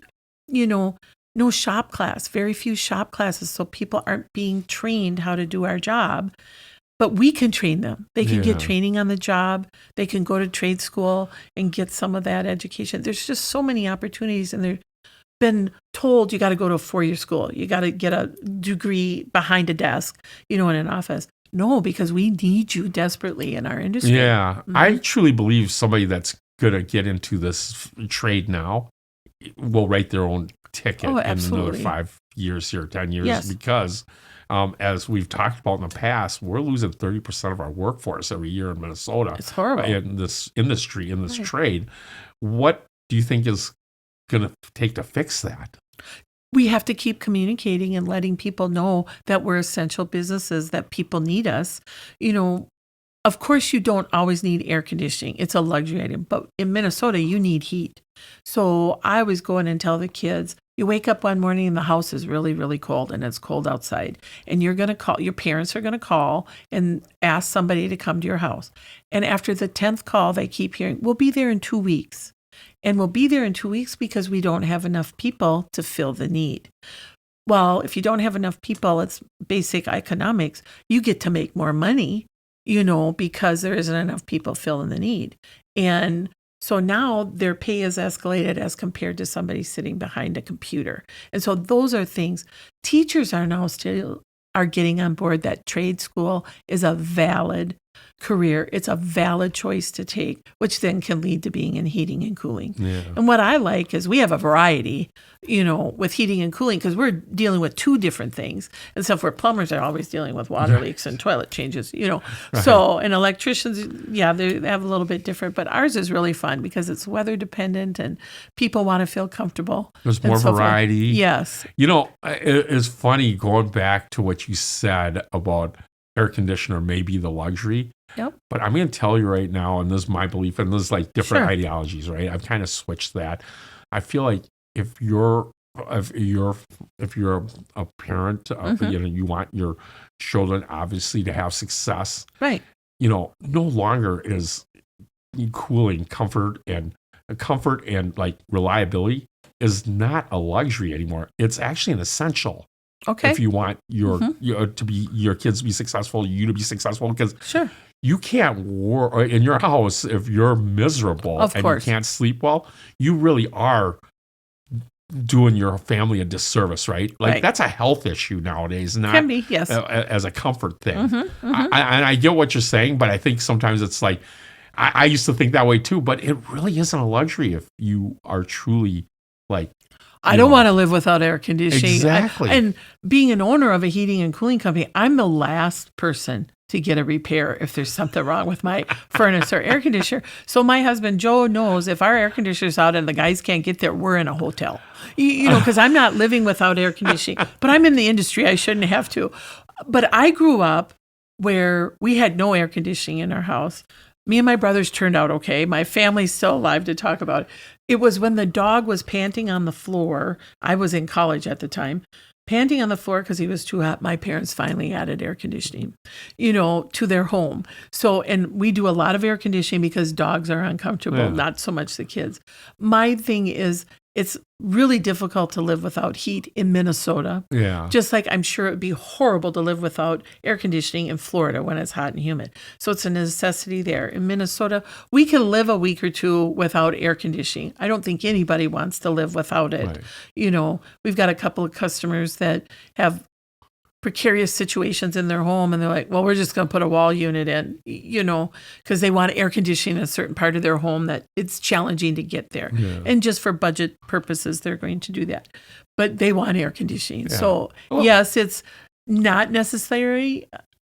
no shop class, very few shop classes. So people aren't being trained how to do our job. But we can train them. They can get training on the job. They can go to trade school and get some of that education. There's just so many opportunities, and they're been told you got to go to a 4-year school. You got to get a degree behind a desk, in an office. No, because we need you desperately in our industry. Yeah. Mm-hmm. I truly believe somebody that's going to get into this trade now will write their own ticket in another 5 years here, 10 years, because as we've talked about in the past, we're losing 30% of our workforce every year in Minnesota. It's horrible. In this industry, in this trade. What do you think is going to take to fix that? We have to keep communicating and letting people know that we're essential businesses, that people need us. You know, of course, you don't always need air conditioning. It's a luxury item. But in Minnesota, you need heat. So I always go in and tell the kids, you wake up one morning and the house is really, really cold and it's cold outside. And you're going to call, your parents are going to call and ask somebody to come to your house. And after the 10th call, they keep hearing, we'll be there in 2 weeks. And we'll be there in 2 weeks because we don't have enough people to fill the need. Well, if you don't have enough people, it's basic economics. You get to make more money, you know, because there isn't enough people filling the need. And so now their pay is escalated as compared to somebody sitting behind a computer. And so those are things teachers are now still are getting on board that trade school is a valid career. It's a valid choice to take, which then can lead to being in heating and cooling. Yeah. And what I like is we have a variety, you know, with heating and cooling because we're dealing with two different things. And so for plumbers, they're always dealing with water leaks and toilet changes, you know. Right. So, and electricians, yeah, they have a little bit different, but ours is really fun because it's weather dependent and people want to feel comfortable. There's more variety. Yes. You know, it's funny going back to what you said about air conditioner may be the luxury. Yep. But I'm going to tell you right now, and this is my belief, and there's like different Sure. ideologies, right? I've kind of switched that. I feel like if you're a parent, you know, you want your children obviously to have success. Right. You know, no longer is cooling comfort and like reliability is not a luxury anymore. It's actually an essential. Okay. If you want your kids to be successful, you to be successful, because Sure. you can't work in your house if you're miserable Of and course. you can't sleep well. You really are doing your family a disservice, right? Like Right. that's a health issue nowadays, not Can be, yes. as a comfort thing. Mm-hmm. And I get what you're saying, but I think sometimes it's like I used to think that way too. But it really isn't a luxury if you are truly like. I don't want to live without air conditioning. Exactly. And being an owner of a heating and cooling company, I'm the last person to get a repair if there's something wrong with my furnace or air conditioner. So my husband, Joe, knows if our air conditioner's out and the guys can't get there, we're in a hotel. You know, because I'm not living without air conditioning. But I'm in the industry. I shouldn't have to. But I grew up where we had no air conditioning in our house. Me and my brothers turned out okay. My family's still alive to talk about it. It was when the dog was panting on the floor. I was in college at the time. Panting on the floor because he was too hot. My parents finally added air conditioning, you know, to their home. So, and we do a lot of air conditioning because dogs are uncomfortable, not so much the kids. My thing is, it's really difficult to live without heat in Minnesota. Yeah. Just like I'm sure it would be horrible to live without air conditioning in Florida when it's hot and humid. So it's a necessity there. In Minnesota, we can live a week or two without air conditioning. I don't think anybody wants to live without it. Right. You know, we've got a couple of customers that have precarious situations in their home and they're like, well, we're just going to put a wall unit in, you know, because they want air conditioning in a certain part of their home that it's challenging to get there. Yeah. And just for budget purposes, they're going to do that. But they want air conditioning. Yeah. So yes, it's not necessarily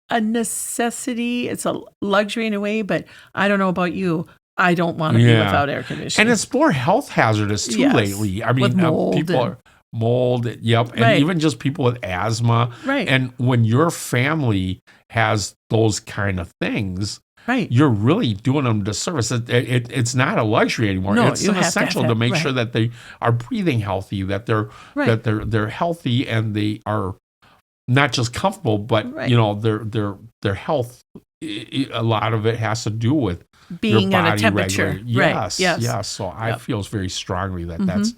a necessity. It's a luxury in a way, but I don't know about you. I don't want to be without air conditioning. And it's more health hazardous too lately. I mean, With mold people are mold, yep, and Right. even just people with asthma. Right. And when your family has those kind of things, right. you're really doing them a disservice. It's not a luxury anymore. No, it's you an have to essential have to that. make Right. sure that they are breathing healthy, that they're Right. they're healthy and they are not just comfortable, but Right. you know their health. A lot of it has to do with Being your at a body temperature. regulating. Right. Yes. So I Yep. feel very strongly that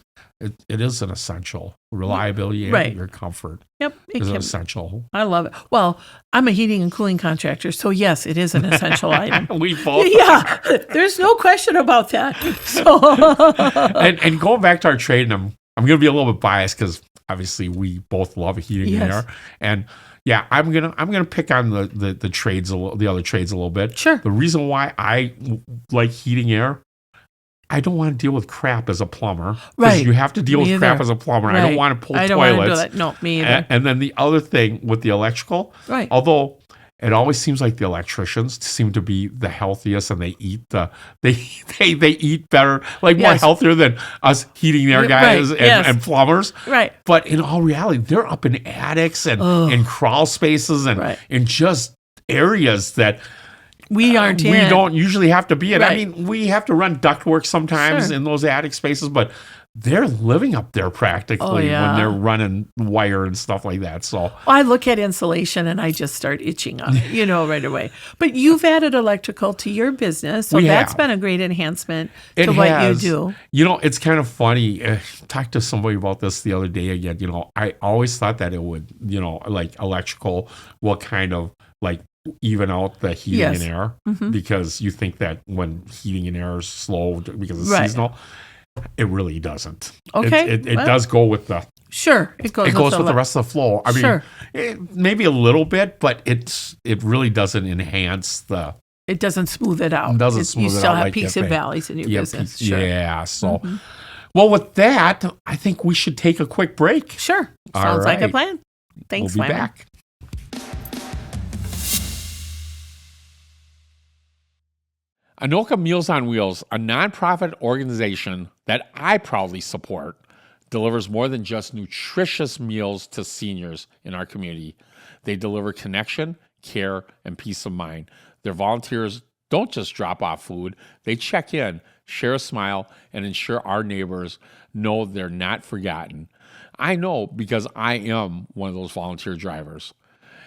it is an essential. Reliability and Right. your comfort Yep. It is an can, essential. I love it. Well, I'm a heating and cooling contractor, so yes, it is an essential item. We both. Yeah, there's no question about that. So, and going back to our trade, and I'm going to be a little bit biased because obviously we both love heating and Yes. air, and yeah, I'm gonna pick on the trades the other trades a little bit. Sure. The reason why I like heating air, I don't want to deal with crap as a plumber. 'Cause Right. You have to deal Me with crap either. as a plumber. I Right. don't want to pull I don't want to do toilets. that. No, me either. And then the other thing with the electrical, Right. although it always seems like the electricians seem to be the healthiest, and they eat they eat better, like more Yes. healthier than us heating air Right, guys yes. and plumbers. Right. But in all reality, they're up in attics and in crawl spaces and Right. in just areas that We aren't we in. don't usually have to be in. I Right. mean, we have to run ductwork sometimes Sure. in those attic spaces, but they're living up there practically yeah. when they're running wire and stuff like that. So I look at insulation and I just start itching on it, right away. But you've added electrical to your business, so We that's have. been a great enhancement it to what has, you do. It's kind of funny. Talked to somebody about this the other day again. I always thought that it would, like electrical will kind of like even out the heating Yes. and air, because you think that when heating and air is slow because it's Right. seasonal. It really doesn't. Okay, It well, does go with the Sure, it goes with the rest of the flow. I mean, Sure. maybe a little bit, but it really doesn't enhance the. It doesn't smooth it out. It doesn't You smooth it still out have like peaks that and thing. valleys in your business. Sure. Yeah. So, well, with that, I think we should take a quick break. Sure. All Sounds like a right. plan. Thanks, We'll be Wymond. back. Anoka Meals on Wheels, a nonprofit organization that I proudly support, delivers more than just nutritious meals to seniors in our community. They deliver connection, care, and peace of mind. Their volunteers don't just drop off food, they check in, share a smile, and ensure our neighbors know they're not forgotten. I know because I am one of those volunteer drivers.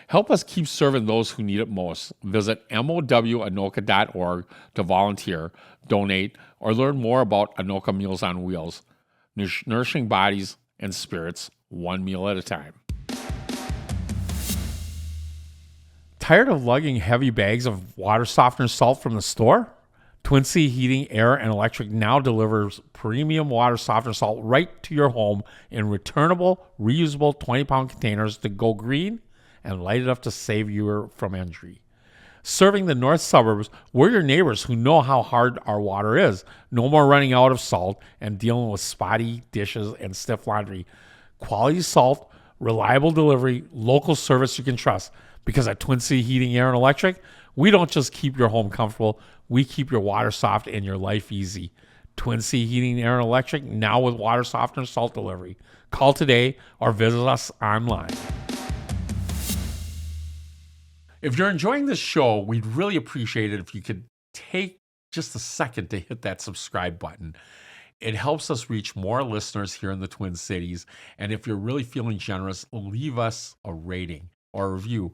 Help us keep serving those who need it most. Visit mowanoka.org to volunteer, donate, or learn more about Anoka Meals on Wheels, nourishing bodies and spirits one meal at a time. Tired of lugging heavy bags of water softener salt from the store? Twin Sea Heating, Air, and Electric now delivers premium water softener salt right to your home in returnable, reusable 20-pound containers to go green and light it up to save you from injury. Serving the north suburbs, we're your neighbors who know how hard our water is. No more running out of salt and dealing with spotty dishes and stiff laundry. Quality salt, reliable delivery, local service you can trust. Because at Twin Sea Heating, Air, and Electric, we don't just keep your home comfortable, we keep your water soft and your life easy. Twin Sea Heating, Air, and Electric, now with water softener salt delivery. Call today or visit us online. If you're enjoying this show, we'd really appreciate it if you could take just a second to hit that subscribe button. It helps us reach more listeners here in the Twin Cities. And if you're really feeling generous, leave us a rating or a review.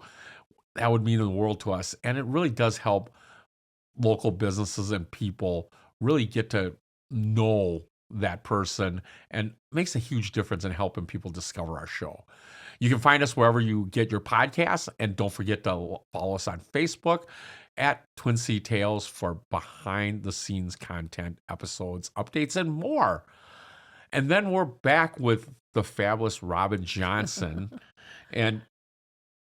That would mean the world to us. And it really does help local businesses and people really get to know that person, and makes a huge difference in helping people discover our show. You can find us wherever you get your podcasts, and don't forget to follow us on Facebook at Twin Sea Tales for behind the scenes content, episodes, updates, and more. And then we're back with the fabulous Robin Johnson and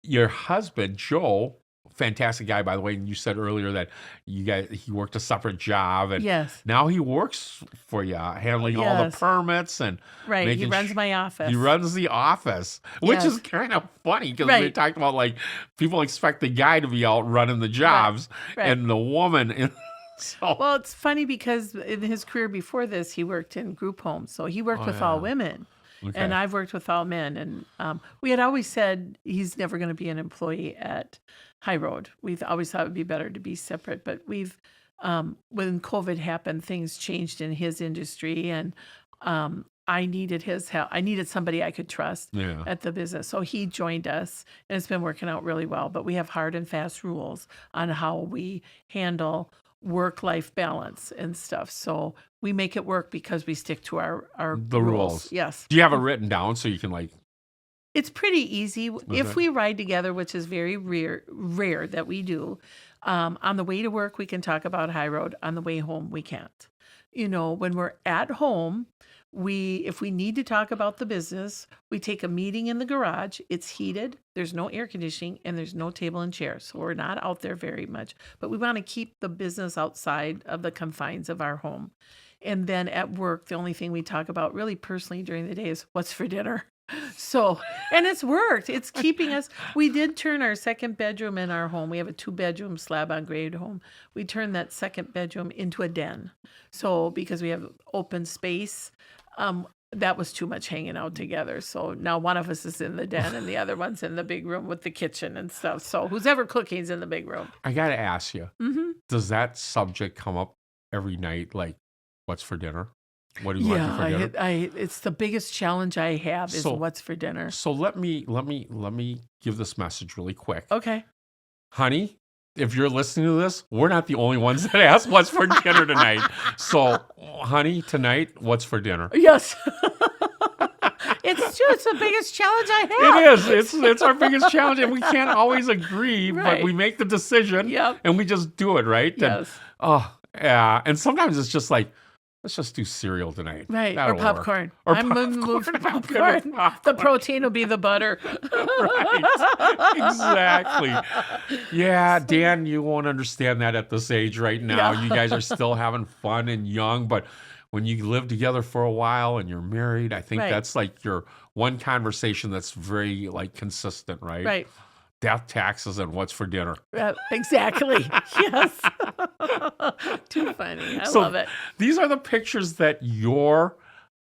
your husband, Joe. Fantastic guy, by the way. And you said earlier that he worked a separate job, and Yes. now he works for you, handling all the Yes. permits and Right. He making runs my office. He runs the office, which Yes. is kind of funny because we Right. talked about like people expect the guy to be out running the jobs Right. and the woman. So Well, it's funny because in his career before this, he worked in group homes. So he worked with all women. Okay. And I've worked with all men. And we had always said he's never going to be an employee at High Road. We've always thought it would be better to be separate. But we've, when COVID happened, things changed in his industry. And I needed his help. I needed somebody I could trust Yeah. at the business. So he joined us, and it's been working out really well. But we have hard and fast rules on how we handle work-life balance and stuff. So we make it work because we stick to our The rules. Yes. Do you have it written down so you can like? It's pretty easy. If we ride together, which is very rare that we do, on the way to work, we can talk about High Road. On the way home, we can't. When we're at home, if we need to talk about the business, we take a meeting in the garage. It's heated. There's no air conditioning, and there's no table and chairs. So we're not out there very much. But we want to keep the business outside of the confines of our home. And then at work, the only thing we talk about really personally during the day is what's for dinner. So, and it's worked. It's keeping us. We did turn our second bedroom in our home. We have a 2-bedroom slab on grade home. We turned that second bedroom into a den. So, because we have open space, that was too much hanging out together. So now one of us is in the den and the other one's in the big room with the kitchen and stuff. So who's ever cooking is in the big room. I got to ask you, does that subject come up every night? Like, what's for dinner? What do you want for dinner? It's the biggest challenge I have is what's for dinner. So let me give this message really quick. Okay. Honey, if you're listening to this, we're not the only ones that ask what's for dinner tonight. So, honey, tonight, what's for dinner? Yes. It's true. It's the biggest challenge I have. It is. It's our biggest challenge, and we can't always agree, Right. but we make the decision, and we just do it, right? Yes. Yeah. And sometimes it's just like, let's just do cereal tonight. Right. That'll Or popcorn. Or I'm popcorn. moved to I'm good popcorn. with popcorn. The protein will be the butter. Right. Exactly. Yeah, Dan, you won't understand that at this age right now. Yeah. You guys are still having fun and young, but when you live together for a while and you're married, I think Right. that's like your one conversation that's very like consistent, right? Right. Death, taxes, and what's for dinner. Exactly. Yes. Too funny. I So love it. These are the pictures that your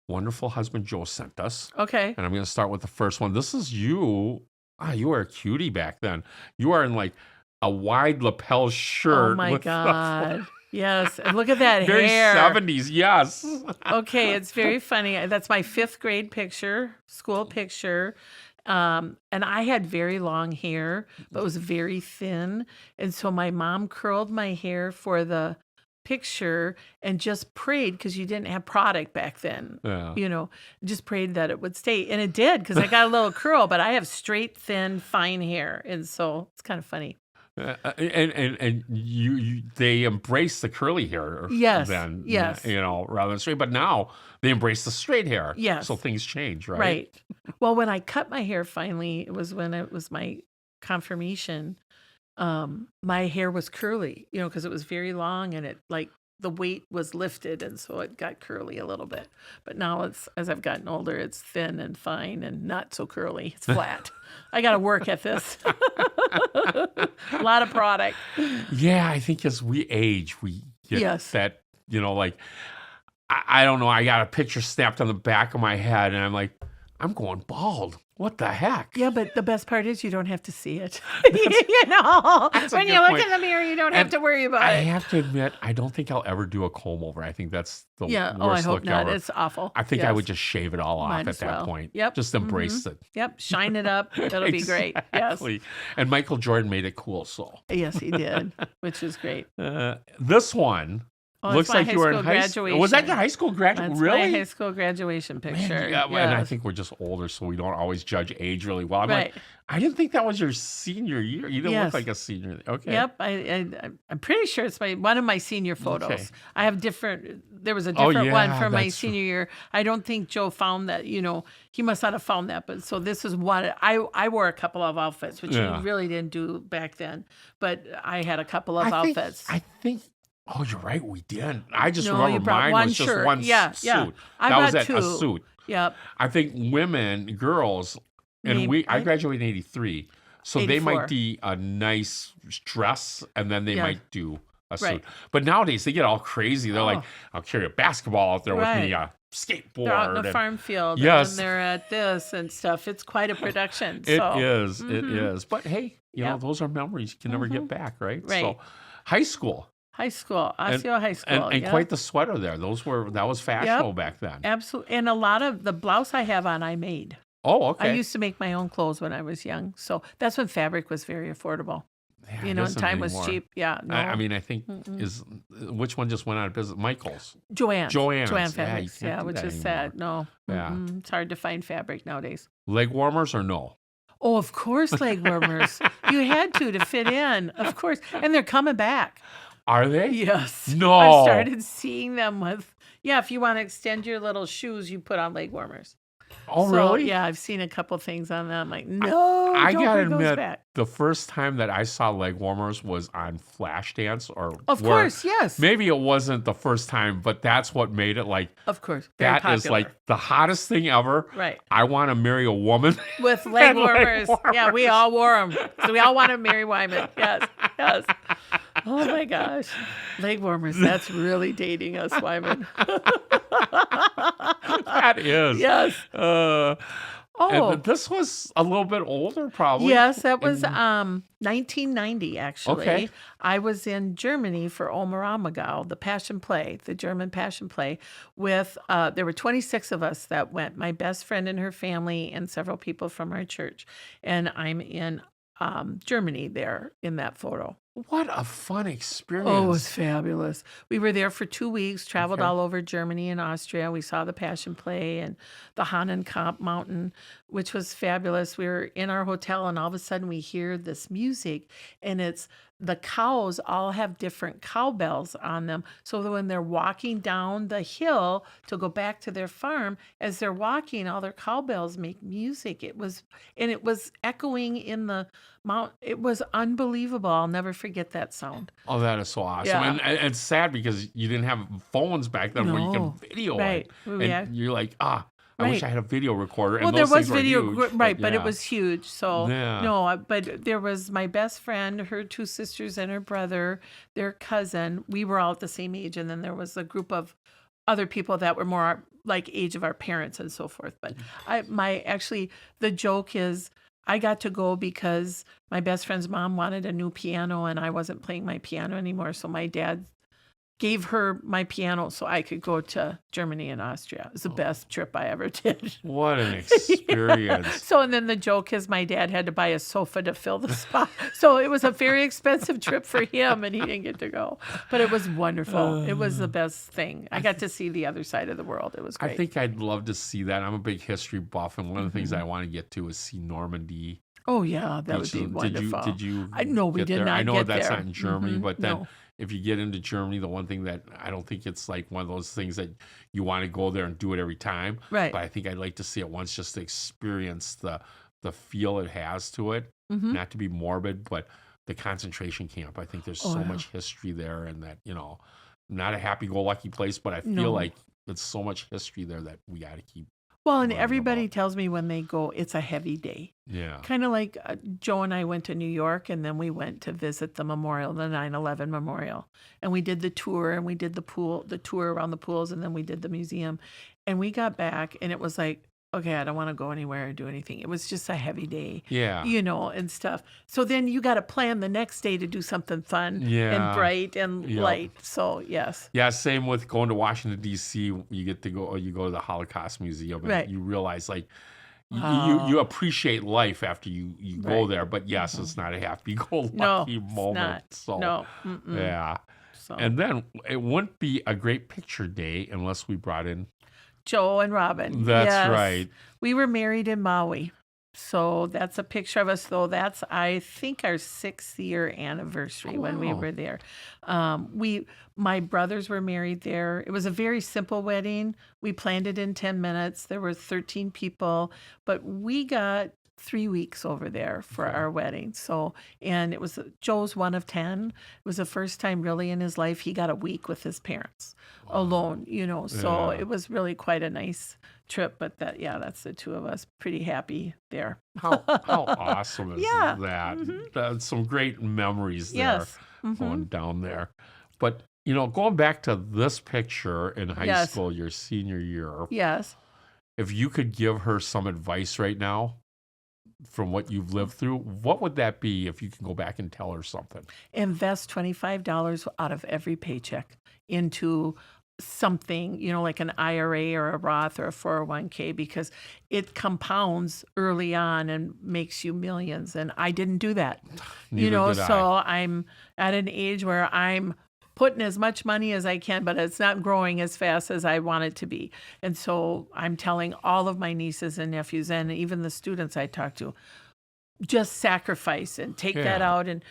wonderful husband Joe sent us. Okay. And I'm going to start with the first one. This is you. You were a cutie back then. You are in like a wide lapel shirt. Oh my with God. Yes. And look at that very hair. 70s. Yes. Okay. It's very funny. That's my 5th grade picture, school picture. And I had very long hair, but it was very thin. And so my mom curled my hair for the picture and just prayed, because you didn't have product back then, Yeah. just prayed that it would stay. And it did, because I got a little curl, but I have straight, thin, fine hair. And so it's kind of funny. And they embrace the curly hair. Yes, Then, yes. rather than straight. But now they embrace the straight hair. Yes. So things change, right? Right. Well, when I cut my hair finally, it was when it was my confirmation. My hair was curly, because it was very long and it like the weight was lifted, and so it got curly a little bit. But now as I've gotten older, it's thin and fine and not so curly. It's flat. I got to work at this. A lot of product. Yeah, I think as we age, we get Yes. that, like, I don't know. I got a picture snapped on the back of my head, and I'm like, I'm going bald. What the heck? Yeah, but the best part is you don't have to see it. When you look point. in the mirror, you don't have to worry about I it. have to admit, I don't think I'll ever do a comb over. I think that's the Yeah. worst Oh, I hope look not. ever. It's awful. I think I Yes. would just shave it all off Might at as that well. point. Yep. Just embrace it. Yep. Shine it up. That'll be great. Yes. Exactly. And Michael Jordan made it cool. So Yes, he did, which is great. this one Oh, looks it's my like you were in high high school school. Was that graduation. your high school graduation? That's Really? my high school graduation picture. Man, yeah, and I Yes. think we're just older, so we don't always judge age really well. I'm Right. like, I didn't think that was your senior year. You didn't Yes. look like a senior. Okay. Yep, I'm pretty sure it's one of my senior photos. Okay. I have different. There was a different one yeah, for my that's senior year. I don't think Joe found that. He must not have found that. But so this is one. I wore a couple of outfits, which Yeah. you really didn't do back then. But I had a couple of I think- outfits. I think. Oh, you're right. We didn't. I just No, remember you brought mine one was just shirt. one Yeah, suit. yeah. I That was brought it, a two. suit. Yep. I think women, girls, and Maybe- I graduated in '83, so they 84. might be a nice dress, and then they Yeah. might do a suit. Right. But nowadays they get all crazy. They're like, Oh. I'll carry a basketball out there with me, Right. a skateboard. They're out in a and- farm field. Yes. And they're at this and stuff. It's quite a production. It so. is. It Mhm. is. But hey, you know, Yep. those are memories you can never get Mhm. back, right? Right. So, high school. High school, Osseo High School. And yep. quite the sweater there. That was fashionable back then. Absolutely. And a lot of the blouse I have on, I made. Oh, okay. I used to make my own clothes when I was young. So that's when fabric was very affordable. Yeah, You it know, and isn't time was anymore. cheap. Yeah. No. I mean, I think which one just went out of business? Michael's. Joanne's. Joanne's. Joanne Yeah, you Fabrics. can't Yeah, do which that is anymore. sad. No. Yeah. Mm-mm. It's hard to find fabric nowadays. Leg warmers or no? Oh, of course, leg warmers. You had to fit in. Of course. And they're coming back. Are they? Yes. No. I've started seeing them with, if you want to extend your little shoes, you put on leg warmers. Oh, So, really? yeah, I've seen a couple things on that. I'm like, no, I don't gotta bring those admit, back. the first time that I saw leg warmers was on Flashdance, or Of where- course, yes. maybe it wasn't the first time, but that's what made it like Of course, very that popular. is like the hottest thing ever. Right. I want to marry a woman With leg and leg warmers. Yeah, we all wore them. So we all want to marry Wymond. Yes, yes. Oh my gosh. Leg warmers. That's really dating us, Wymond. That is. Yes. Oh, And this was a little bit older, probably. yes, that was 1990, actually. Okay. I was in Germany for Omeramagau, the Passion Play, the German Passion Play, with, there were 26 of us that went, my best friend and her family and several people from our church. And I'm in Germany there in that photo. What a fun experience. Oh, it was fabulous. We were there for 2 weeks, traveled Okay. all over Germany and Austria. We saw the Passion Play and the Hahnenkamp Mountain, which was fabulous. We were in our hotel, and all of a sudden we hear this music, and it's the cows all have different cowbells on them. So that when they're walking down the hill to go back to their farm, as they're walking, all their cowbells make music. It was echoing in the mount. It was unbelievable. I'll never forget that sound. Oh, that is so awesome. Yeah. And it's sad because you didn't have phones back then where you No. can video Right. it. Oh, And yeah. you're like, I wish Right. I had a video recorder. And Well, there those was things were video, huge, right, but it yeah. was huge. So, Yeah. no, but there was my best friend, her two sisters, and her brother, their cousin. We were all at the same age. And then there was a group of other people that were more like age of our parents and so forth. But the joke is I got to go because my best friend's mom wanted a new piano and I wasn't playing my piano anymore. So my dad gave her my piano so I could go to Germany and Austria. It was the best trip I ever did. What an experience. So, and then the joke is my dad had to buy a sofa to fill the spot. So it was a very expensive trip for him and he didn't get to go. But it was wonderful. It was the best thing. I got to see the other side of the world. It was great. I think I'd love to see that. I'm a big history buff, and one of the things I want to get to is see Normandy. Oh, yeah, that would be Did wonderful. you No, we get did there? not I know get that's there. not in Germany, but then no. if you get into Germany, the one thing that I don't think it's like one of those things that you want to go there and do it every time. Right. But I think I'd like to see it once just to experience the feel it has to it. Not to be morbid, but the concentration camp. I think there's so much history there, and that, not a happy-go-lucky place, but I feel No. like there's so much history there that we got to keep. Well, and learning everybody about. tells me when they go, it's a heavy day. Yeah. Kind of like Joe and I went to New York, and then we went to visit the memorial, the 9/11 memorial, and we did the tour, and we did the tour around the pools, and then we did the museum, and we got back, and it was like, okay, I don't want to go anywhere or do anything. It was just a heavy day, Yeah. and stuff. So then you got to plan the next day to do something fun Yeah. and bright and Yep. light. So yes, Yeah, same with going to Washington D.C. You get to go. You go to the Holocaust Museum, and Right. you realize like you Oh. you appreciate life after you go Right. there. But yes, it's not a happy-go-lucky no, it's moment. not. So No, yeah, So and then it wouldn't be a great picture day unless we brought in. Joe and Robin. That's Yes. right. We were married in Maui. So that's a picture of us, though. That's, I think, our 6th-year anniversary when we wow. were there. My brothers were married there. It was a very simple wedding. We planned it in 10 minutes. There were 13 people, but we got 3 weeks over there for our wedding. So, and it was Joe's one of 10. It was the first time really in his life he got a week with his parents alone, so Yeah. it was really quite a nice trip. But that's the two of us pretty happy there. How awesome is Yeah. that? That's some great memories there Yes. going down there. But going back to this picture in high Yes. school, your senior year, Yes. if you could give her some advice right now from what you've lived through, what would that be if you can go back and tell her something? Invest $25 out of every paycheck into something, like an IRA or a Roth or a 401k, because it compounds early on and makes you millions. And I didn't do that, Neither did I. so I'm at an age where I'm putting as much money as I can, but it's not growing as fast as I want it to be. And so I'm telling all of my nieces and nephews, and even the students I talk to, just sacrifice and take that Yeah. out. And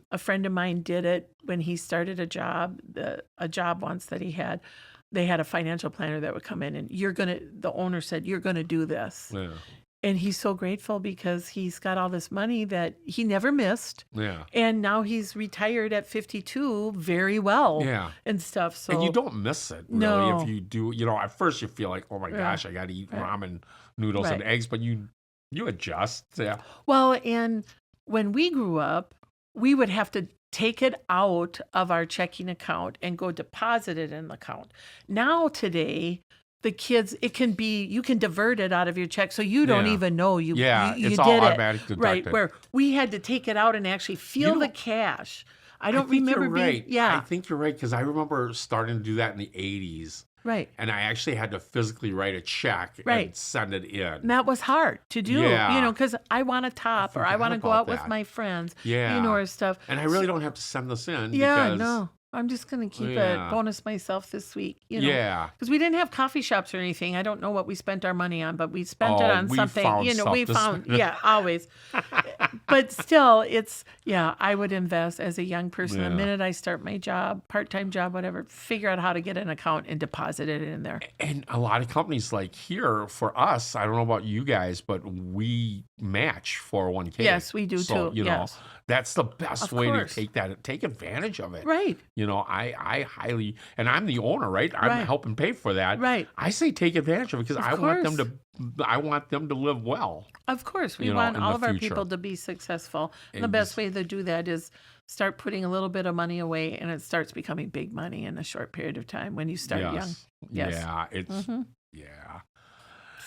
a friend of mine did it when he started a job once that he had. they had a financial planner that would come in and the owner said, you're going to do this. Yeah. And he's so grateful because he's got all this money that he never missed. Yeah. And now he's retired at 52 very well. Yeah. And stuff. So And you don't miss it, really, No. if you do. At first you feel like, oh my gosh, I got to eat ramen noodles and eggs, but you adjust. Yeah. Well, and when we grew up, we would have to take it out of our checking account and go deposit it in the account. Now today, the kids, you can divert it out of your check, so you don't even know you it's did all it. automatic deducted. Right, where we had to take it out and actually feel the cash. I don't remember you're right. Yeah. I think you're right, because I remember starting to do that in the 80s. Right. And I actually had to physically write a check and send it in. And that was hard to do, because I want to top or I want to go out with my friends, or stuff. And I really don't have to send this in. Yeah, because, no. I'm just going to keep it, bonus myself this week, Yeah. Because we didn't have coffee shops or anything. I don't know what we spent our money on, but we spent it on something. We found, always. But still, I would invest as a young person. The minute I start my job, part-time job, whatever, figure out how to get an account and deposit it in there. And a lot of companies like here, for us, I don't know about you guys, but we match 401k. Yes, we do so, too. Yes. That's the best way to take advantage of it. Right. I highly, and I'm the owner, right? I'm helping pay for that. Right. I say take advantage of it because I want them to live well. Of course. We want all of our future. people to be successful. And the best way to do that is start putting a little bit of money away, and it starts becoming big money in a short period of time when you start young. Yes. Yeah. It's, yeah.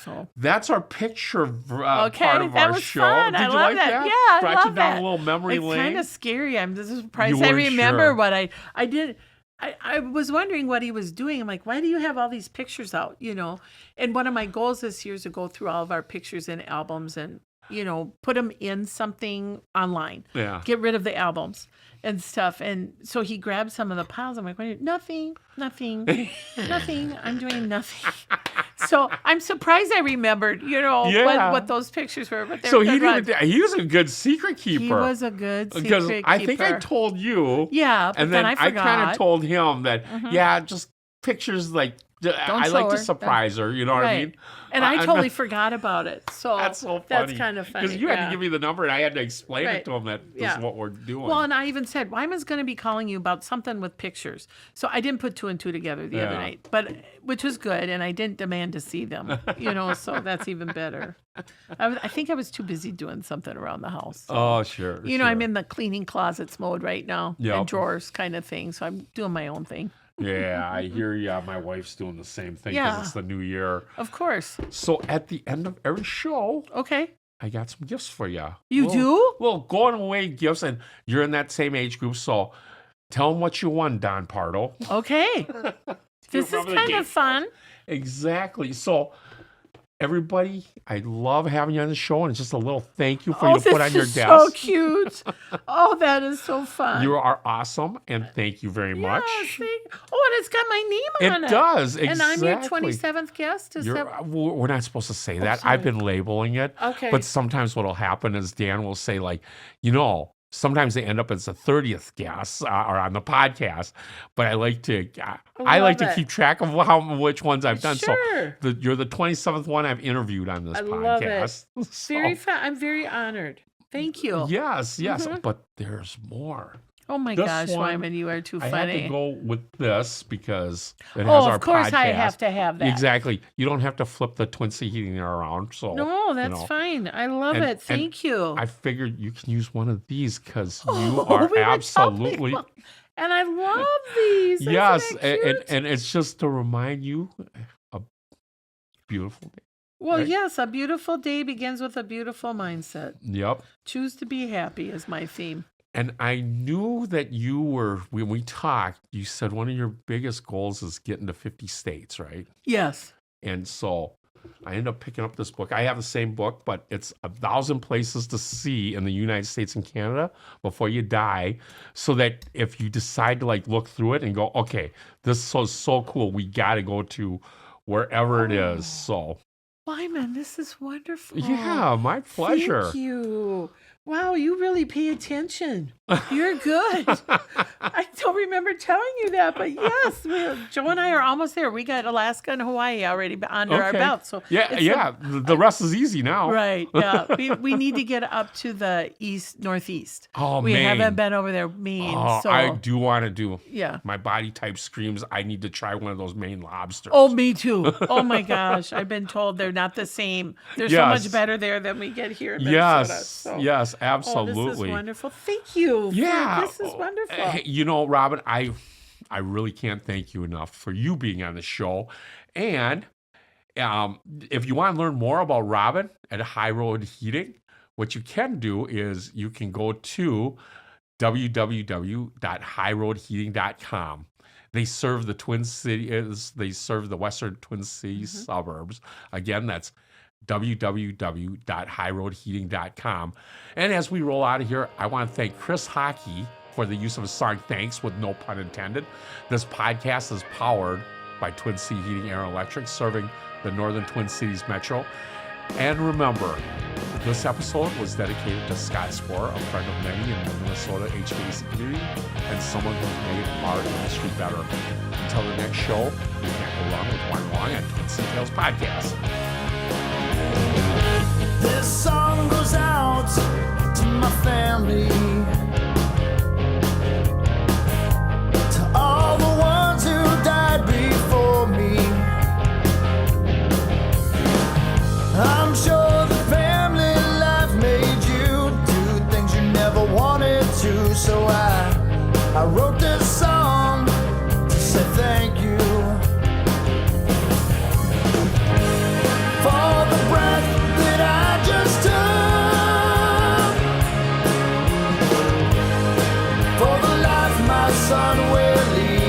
So that's our picture part of that our was show. Fun. Did I you love like that? that? Yeah, I Brought love you down that. a little memory lane. It's kind of scary. I'm just surprised. You I weren't remember sure. what I did. I was wondering what he was doing. I'm like, why do you have all these pictures out? And one of my goals this year is to go through all of our pictures and albums and put them in something online. Yeah. Get rid of the albums and stuff. And so he grabbed some of the piles. I'm like, what are you, nothing. I'm doing nothing. So I'm surprised I remembered, what those pictures were. But so he was a good secret keeper. He was a good secret because keeper. I think I told you. Yeah, but and then I I forgot. kind of told him that, just pictures like. I like to surprise her, you know what I mean? And I totally forgot about it. So that's so funny. That's kind of funny. Because you had to give me the number and I had to explain it to him that this is what we're doing. Well, and I even said, Wyman's going to be calling you about something with pictures. So I didn't put two and two together the other night, which was good. And I didn't demand to see them, so that's even better. I think I was too busy doing something around the house. So. Oh, sure. I'm in the cleaning closets mode right now and drawers kind of thing. So I'm doing my own thing. Yeah, I hear you. My wife's doing the same thing because it's the new year. Of course. So at the end of every show, I got some gifts for you. You do? Well, going away gifts, and you're in that same age group, so tell them what you won, Don Pardo. Okay. This is kind of fun. Exactly. So everybody, I love having you on the show, and it's just a little thank you for you to put on your desk. So cute. Oh, that is so fun. You are awesome, and thank you very much. And it's got my name on it. It does, exactly. And I'm your 27th guest. We're not supposed to say that. I've been labeling it. Okay. But sometimes what will happen is Dan will say, like, sometimes they end up as the 30th guest or on the podcast, but I like to keep track of which ones I've done. Sure. So you're the 27th one I've interviewed on this podcast. Love it. Very fun. I'm very honored. Thank you. Yes, but there's more. Oh my gosh, Wyman, you are too funny. I have to go with this because it has our podcast. Of course I have to have that. Exactly. You don't have to flip the Twin Sea heating around. So no, that's fine. I love it. Thank you. I figured you can use one of these because you are absolutely. And I love these. Yes, and it's just to remind you a beautiful day. Well, yes, a beautiful day begins with a beautiful mindset. Yep. Choose to be happy is my theme. And I knew that when we talked, you said one of your biggest goals is getting to 50 states, right? Yes. And so I ended up picking up this book. I have the same book, but it's 1,000 places to see in the United States and Canada before you die. So that if you decide to look through it and go, okay, this is so cool, we got to go to wherever it is. So. Wyman, this is wonderful. Yeah, my pleasure. Thank you. Wow, you really pay attention. You're good. I don't remember telling you that, but yes, Joe and I are almost there. We got Alaska and Hawaii already under our belt. So the rest is easy now. Right. Yeah. We need to get up to the northeast. Oh, we Maine. haven't been over there, Maine. Oh, so I do want to do. Yeah. My body type screams, I need to try one of those Maine lobsters. Oh, me too. Oh my gosh. I've been told they're not the same. They're so much better there than we get here in Minnesota. Yes, absolutely. Oh, this is wonderful. Thank you. Yeah. This is wonderful. Hey, you know, Robin, I really can't thank you enough for you being on the show. And if you want to learn more about Robin at High Road Heating, what you can do is you can go to www.highroadheating.com. They serve the Twin Cities. They serve the Western Twin Cities suburbs. Again, that's www.highroadheating.com. And as we roll out of here, I want to thank Chris Hockey for the use of his song Thanks, with no pun intended. This podcast is powered by Twin City Heating, Air, and Electric, serving the northern Twin Cities metro. And remember, this episode was dedicated to Scott Sporer, a friend of many in the Minnesota HVAC community, and someone who's made our industry better. Until the next show, you can't go wrong with one wrong on Twin City Tales Podcast. This song goes out to my family, to all the ones who died before me. I'm sure the family life made you do things you never wanted to, so I wrote this song to say thank you for the breath that I just took, for the life my son will lead.